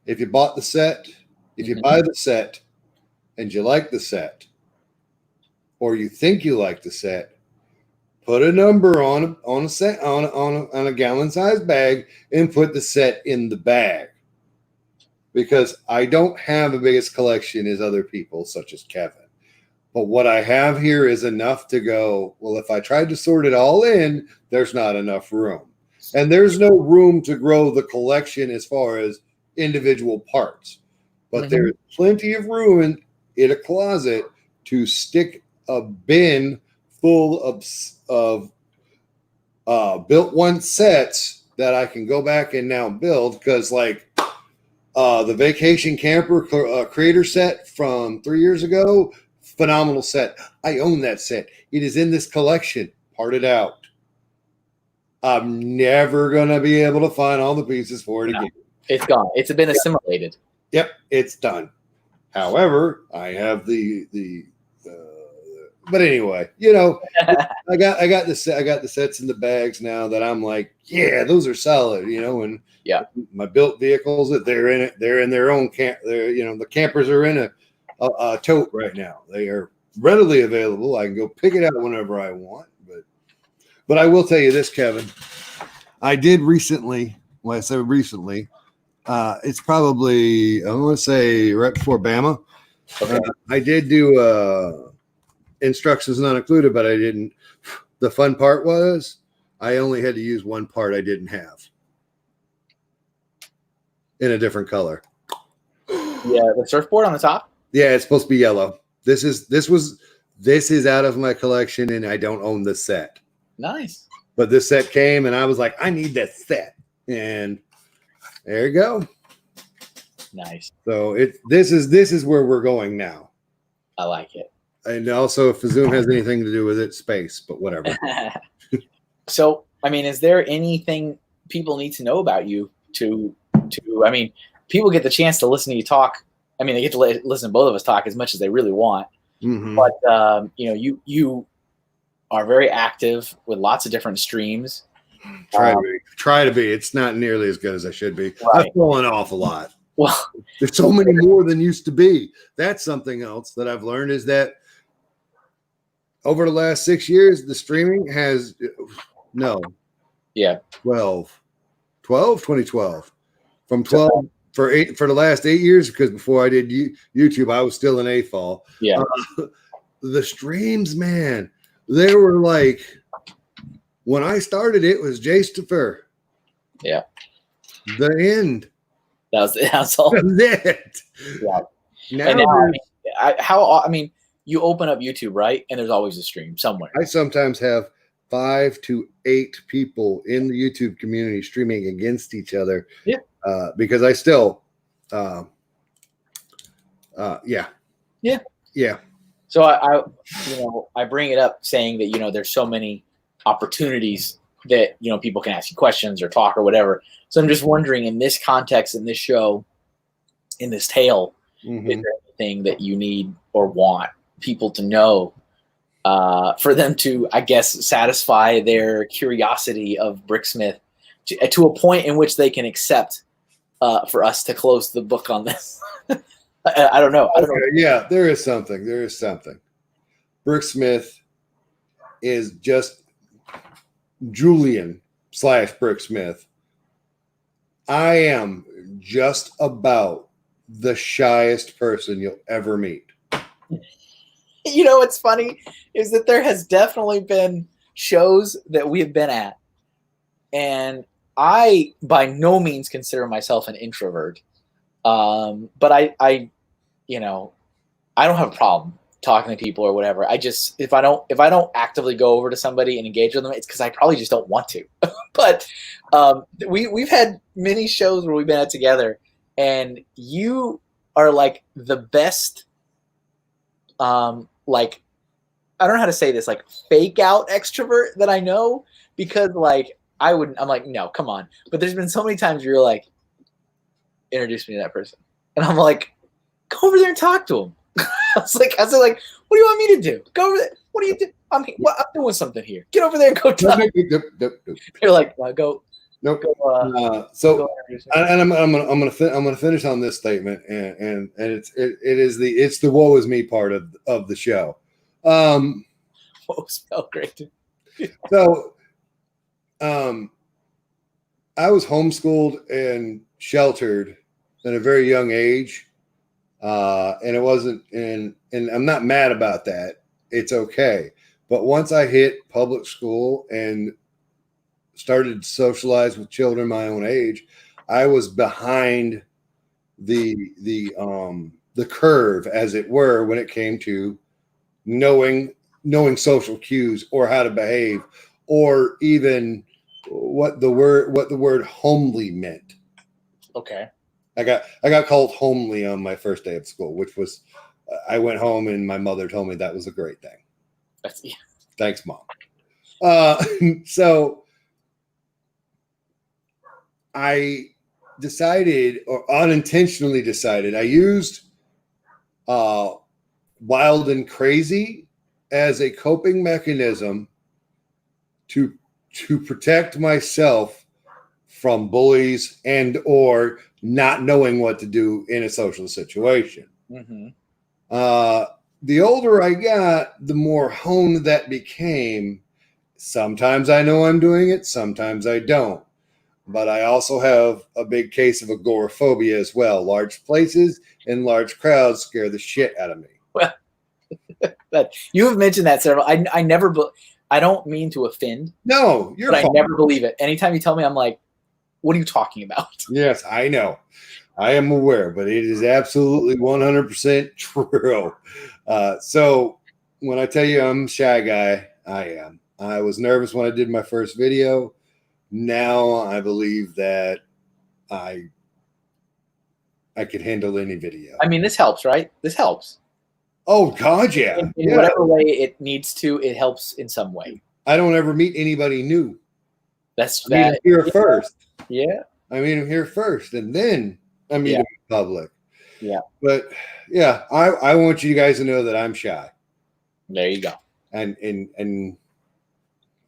S2: if you bought the set, if you buy the set and you like the set, or you think you like the set, put a number on a gallon-sized bag and put the set in the bag. Because I don't have the biggest collection as other people, such as Kevin. But what I have here is enough to go, well, if I tried to sort it all in, there's not enough room. And there's no room to grow the collection as far as individual parts. But there's plenty of room in a closet to stick a bin full of built once sets that I can go back and now build. Because like the vacation camper creator set from 3 years ago, phenomenal set. I own that set. It is in this collection, parted out. I'm never gonna be able to find all the pieces for it again.
S1: It's gone. It's been assimilated.
S2: Yep, it's done. However, I have but anyway, I got the sets in the bags now that I'm like, yeah, those are solid, and
S1: yeah,
S2: my built vehicles that they're in their own camp. The campers are in a tote right now. They are readily available. I can go pick it out whenever I want. But I will tell you this, Kevin. I did recently. When I say recently, it's probably, I want to say right before Bama.
S1: Okay.
S2: I did do instructions not included, but I didn't. The fun part was I only had to use one part I didn't have in a different color.
S1: Yeah, the surfboard on the top.
S2: Yeah, it's supposed to be yellow. This is out of my collection, and I don't own the set.
S1: Nice.
S2: But this set came, and I was like, I need that set, and there you go.
S1: Nice.
S2: So this is where we're going now.
S1: I like it.
S2: And also, if the Zoom has anything to do with it, space, but whatever.
S1: So, I mean, is there anything people need to know about you I mean, people get the chance to listen to you talk. I mean, they get to listen to both of us talk as much as they really want.
S2: Mm-hmm.
S1: But, you are very active with lots of different streams.
S2: Try to be. It's not nearly as good as I should be.
S1: Right.
S2: I've fallen off a lot.
S1: Well,
S2: there's so many more than used to be. That's something else that I've learned is that over the last 6 years, the streaming has 2012. From 12 for the last 8 years, because before I did YouTube, I was still in AFOL.
S1: Yeah.
S2: The streams, man, they were like, when I started, it was Jaystifer.
S1: Yeah.
S2: The end.
S1: That's all.
S2: That's it.
S1: Yeah. Now, you open up YouTube, right? And there's always a stream somewhere.
S2: I sometimes have 5 to 8 people in the YouTube community streaming against each other.
S1: Yeah.
S2: Because I still,
S1: Yeah.
S2: Yeah.
S1: So I bring it up saying that, there's so many opportunities that, people can ask you questions or talk or whatever. So I'm just wondering, in this context, in this show, in this tale, is there anything that you need or want people to know for them to, I guess, satisfy their curiosity of Bricksmith to a point in which they can accept for us to close the book on this? I don't know. I don't know.
S2: Okay, yeah, there is something. There is something. Brooke Smith is just Julian / Brooke Smith. I am just about the shyest person you'll ever meet.
S1: You know what's funny is that there has definitely been shows that we have been at, and I by no means consider myself an introvert. But I, you know, I don't have a problem talking to people or whatever. I just if I don't actively go over to somebody and engage with them, it's because I probably just don't want to. But we've had many shows where we've been at together, and you are like the best. Like I don't know how to say this, like fake out extrovert that I know, because like I'm like, no, come on. But there's been so many times where you're like, introduce me to that person, and I'm like, go over there and talk to him. I was like, what do you want me to do? Go over there. What do you do? I'm doing something here. Get over there and go talk. You're like, go.
S2: Nope.
S1: Go,
S2: so, and I'm gonna finish on this statement, and it's the woe is me part of the show.
S1: Oh, smell great.
S2: So, I was homeschooled and sheltered at a very young age, and it wasn't, and I'm not mad about that. It's okay. But once I hit public school and started to socialize with children my own age, I was behind the curve, as it were, when it came to knowing social cues or how to behave, or even what the word homely meant.
S1: Okay.
S2: I got called homely on my first day of school, which was I went home and my mother told me that was a great thing. Thanks, Mom. So I decided, or unintentionally decided, I used wild and crazy as a coping mechanism to protect myself from bullies and or not knowing what to do in a social situation.
S1: Mm-hmm.
S2: The older I got, the more honed that became. Sometimes I know I'm doing it, sometimes I don't. But I also have a big case of agoraphobia as well. Large places and large crowds scare the shit out of me.
S1: Well, you have mentioned that several. I never. I don't mean to offend.
S2: No, you're
S1: but
S2: fine.
S1: I never believe it. Anytime you tell me, I'm like, what are you talking about?
S2: Yes, I know. I am aware, but it is absolutely 100% true. So when I tell you I'm a shy guy, I am. I was nervous when I did my first video. Now I believe that I could handle any video.
S1: I mean, this helps, right? This helps.
S2: Oh, God, yeah.
S1: In whatever way it needs to, it helps in some way.
S2: I don't ever meet anybody new.
S1: That's
S2: I meet them here first.
S1: Yeah.
S2: I meet them here first, and then I meet them in public.
S1: Yeah.
S2: But, yeah, I want you guys to know that I'm shy.
S1: There you go.
S2: And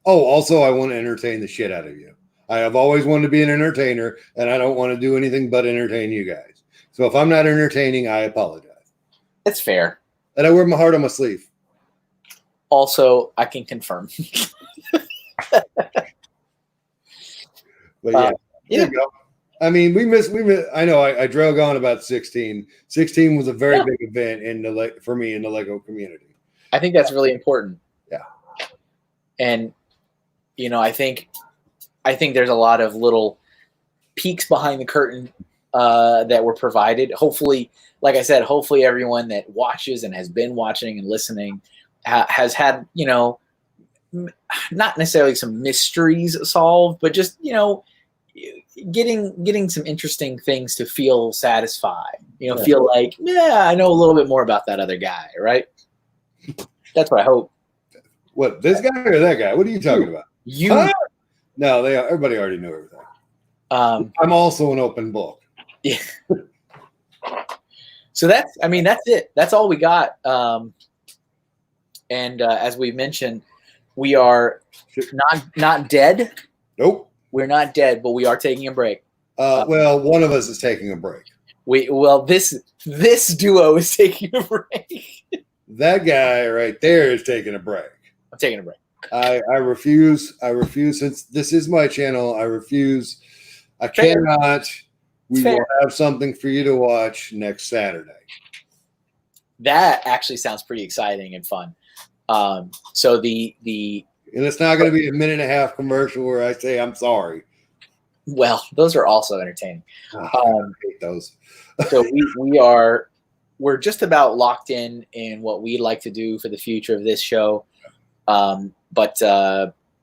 S2: also I want to entertain the shit out of you. I have always wanted to be an entertainer, and I don't want to do anything but entertain you guys. So if I'm not entertaining, I apologize.
S1: That's fair.
S2: And I wear my heart on my sleeve.
S1: Also, I can confirm.
S2: But yeah, there you go. I mean, we miss. I know I drug on about 16. 16 was a very big event for me in the Lego community.
S1: I think that's really important.
S2: Yeah.
S1: And I think there's a lot of little peeks behind the curtain that were provided. Hopefully, like I said, hopefully everyone that watches and has been watching and listening has had, not necessarily some mysteries solved, but just, getting some interesting things to feel satisfied, feel like, yeah, I know a little bit more about that other guy, right? That's what I hope.
S2: What, this guy or that guy? What are you talking about?
S1: You.
S2: No, everybody already knew everything. I'm also an open book.
S1: Yeah. So that's it. That's all we got. And as we mentioned, we are not dead.
S2: Nope.
S1: We're not dead, but we are taking a break.
S2: Well, one of us is taking a break.
S1: This duo is taking a break.
S2: That guy right there is taking a break.
S1: I'm taking a break.
S2: I refuse. I refuse. Since this is my channel, I refuse. I
S1: Fair.
S2: cannot. We
S1: Fair.
S2: will have something for you to watch next Saturday.
S1: That actually sounds pretty exciting and fun. So the
S2: And it's not going to be a minute and a half commercial where I say I'm sorry.
S1: well, those are also entertaining.
S2: I hate those.
S1: So we're just about locked in what we'd like to do for the future of this show. But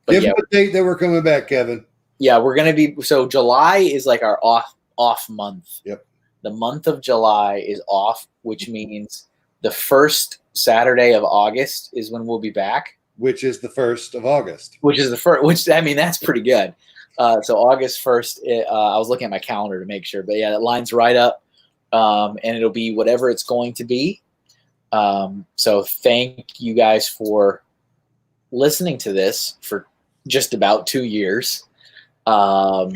S2: Give
S1: yeah,
S2: them a date that we're coming back, Kevin.
S1: yeah, we're gonna be. So July is like our off month.
S2: Yep.
S1: The month of July is off, which means the first Saturday of August is when we'll be back.
S2: Which is the 1st of August.
S1: Which is the first. Which I mean, that's pretty good. So August 1st. I was looking at my calendar to make sure, but yeah, that lines right up. And it'll be whatever it's going to be. So thank you guys for listening to this for just about 2 years.
S2: July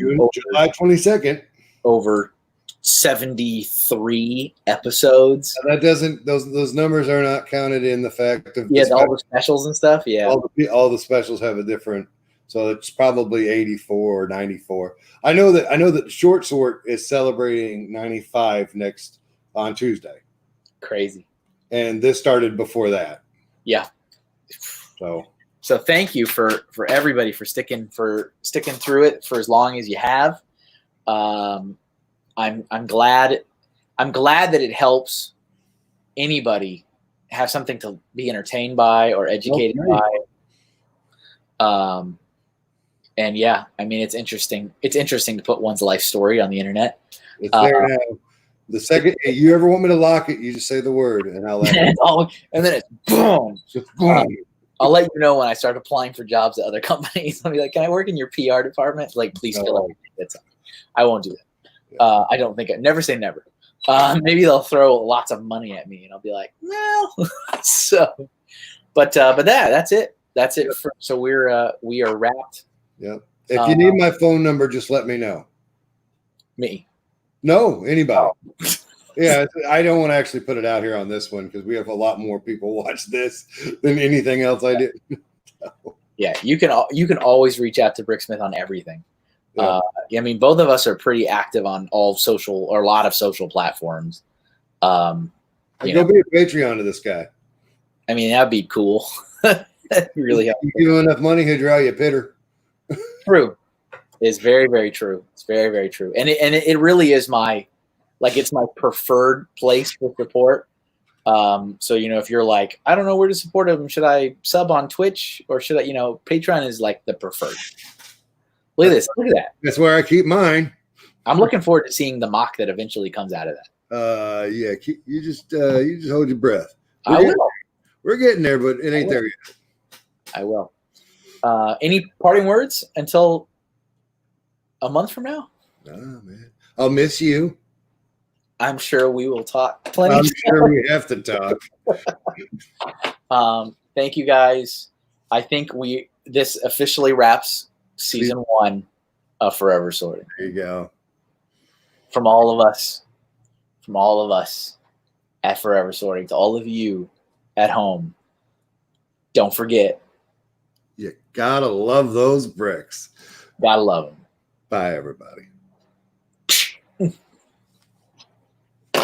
S2: 22nd.
S1: Over 73 episodes.
S2: That doesn't; those numbers are not counted in the fact of
S1: all the specials and stuff. Yeah,
S2: all the specials have a different. So it's probably 84 or 94. I know that Short Sort is celebrating 95 on Tuesday.
S1: Crazy.
S2: And this started before that.
S1: Yeah. So thank you for everybody for sticking through it for as long as you have. I'm glad that it helps anybody have something to be entertained by or educated by. And yeah, I mean, it's interesting. It's interesting to put one's life story on the internet.
S2: It's there now. The second you ever want me to lock it, you just say the word, and I'll let it.
S1: And then it's boom.
S2: Just boom.
S1: I'll let you know when I start applying for jobs at other companies. I'll be like, "Can I work in your PR department?" Like, please fill everything. I won't do that. I don't think. Never say never. Maybe they'll throw lots of money at me, and I'll be like, "No." So, but that's it. That's it. So we are wrapped.
S2: Yep. If you need my phone number, just let me know.
S1: Me.
S2: No, anybody. Yeah, I don't want to actually put it out here on this one because we have a lot more people watch this than anything else I did.
S1: Yeah, you can always reach out to Bricksmith on everything.
S2: Yeah.
S1: I mean, both of us are pretty active on all social or a lot of social platforms.
S2: Go be a Patreon to this guy.
S1: I mean, that'd be cool. Really helpful.
S2: You give him enough money, he'll draw you a pitter.
S1: True. It's very, very true. It's very, very true. And it really is it's my preferred place for support. So, if you're like, I don't know where to support him. Should I sub on Twitch or should I, Patreon is like the preferred. Look at this. Look at that.
S2: That's where I keep mine.
S1: I'm looking forward to seeing the mock that eventually comes out of that.
S2: Yeah. You just hold your breath. We're getting there, but it ain't there yet.
S1: I will. Any parting words until a month from now?
S2: Oh, man. I'll miss you.
S1: I'm sure we will talk plenty.
S2: I'm sure we have to talk.
S1: Thank you guys. I think this officially wraps season 1 of Forever Sorting.
S2: There you go.
S1: From all of us at Forever Sorting, to all of you at home, don't forget.
S2: You gotta love those bricks.
S1: Gotta love them.
S2: Bye, everybody.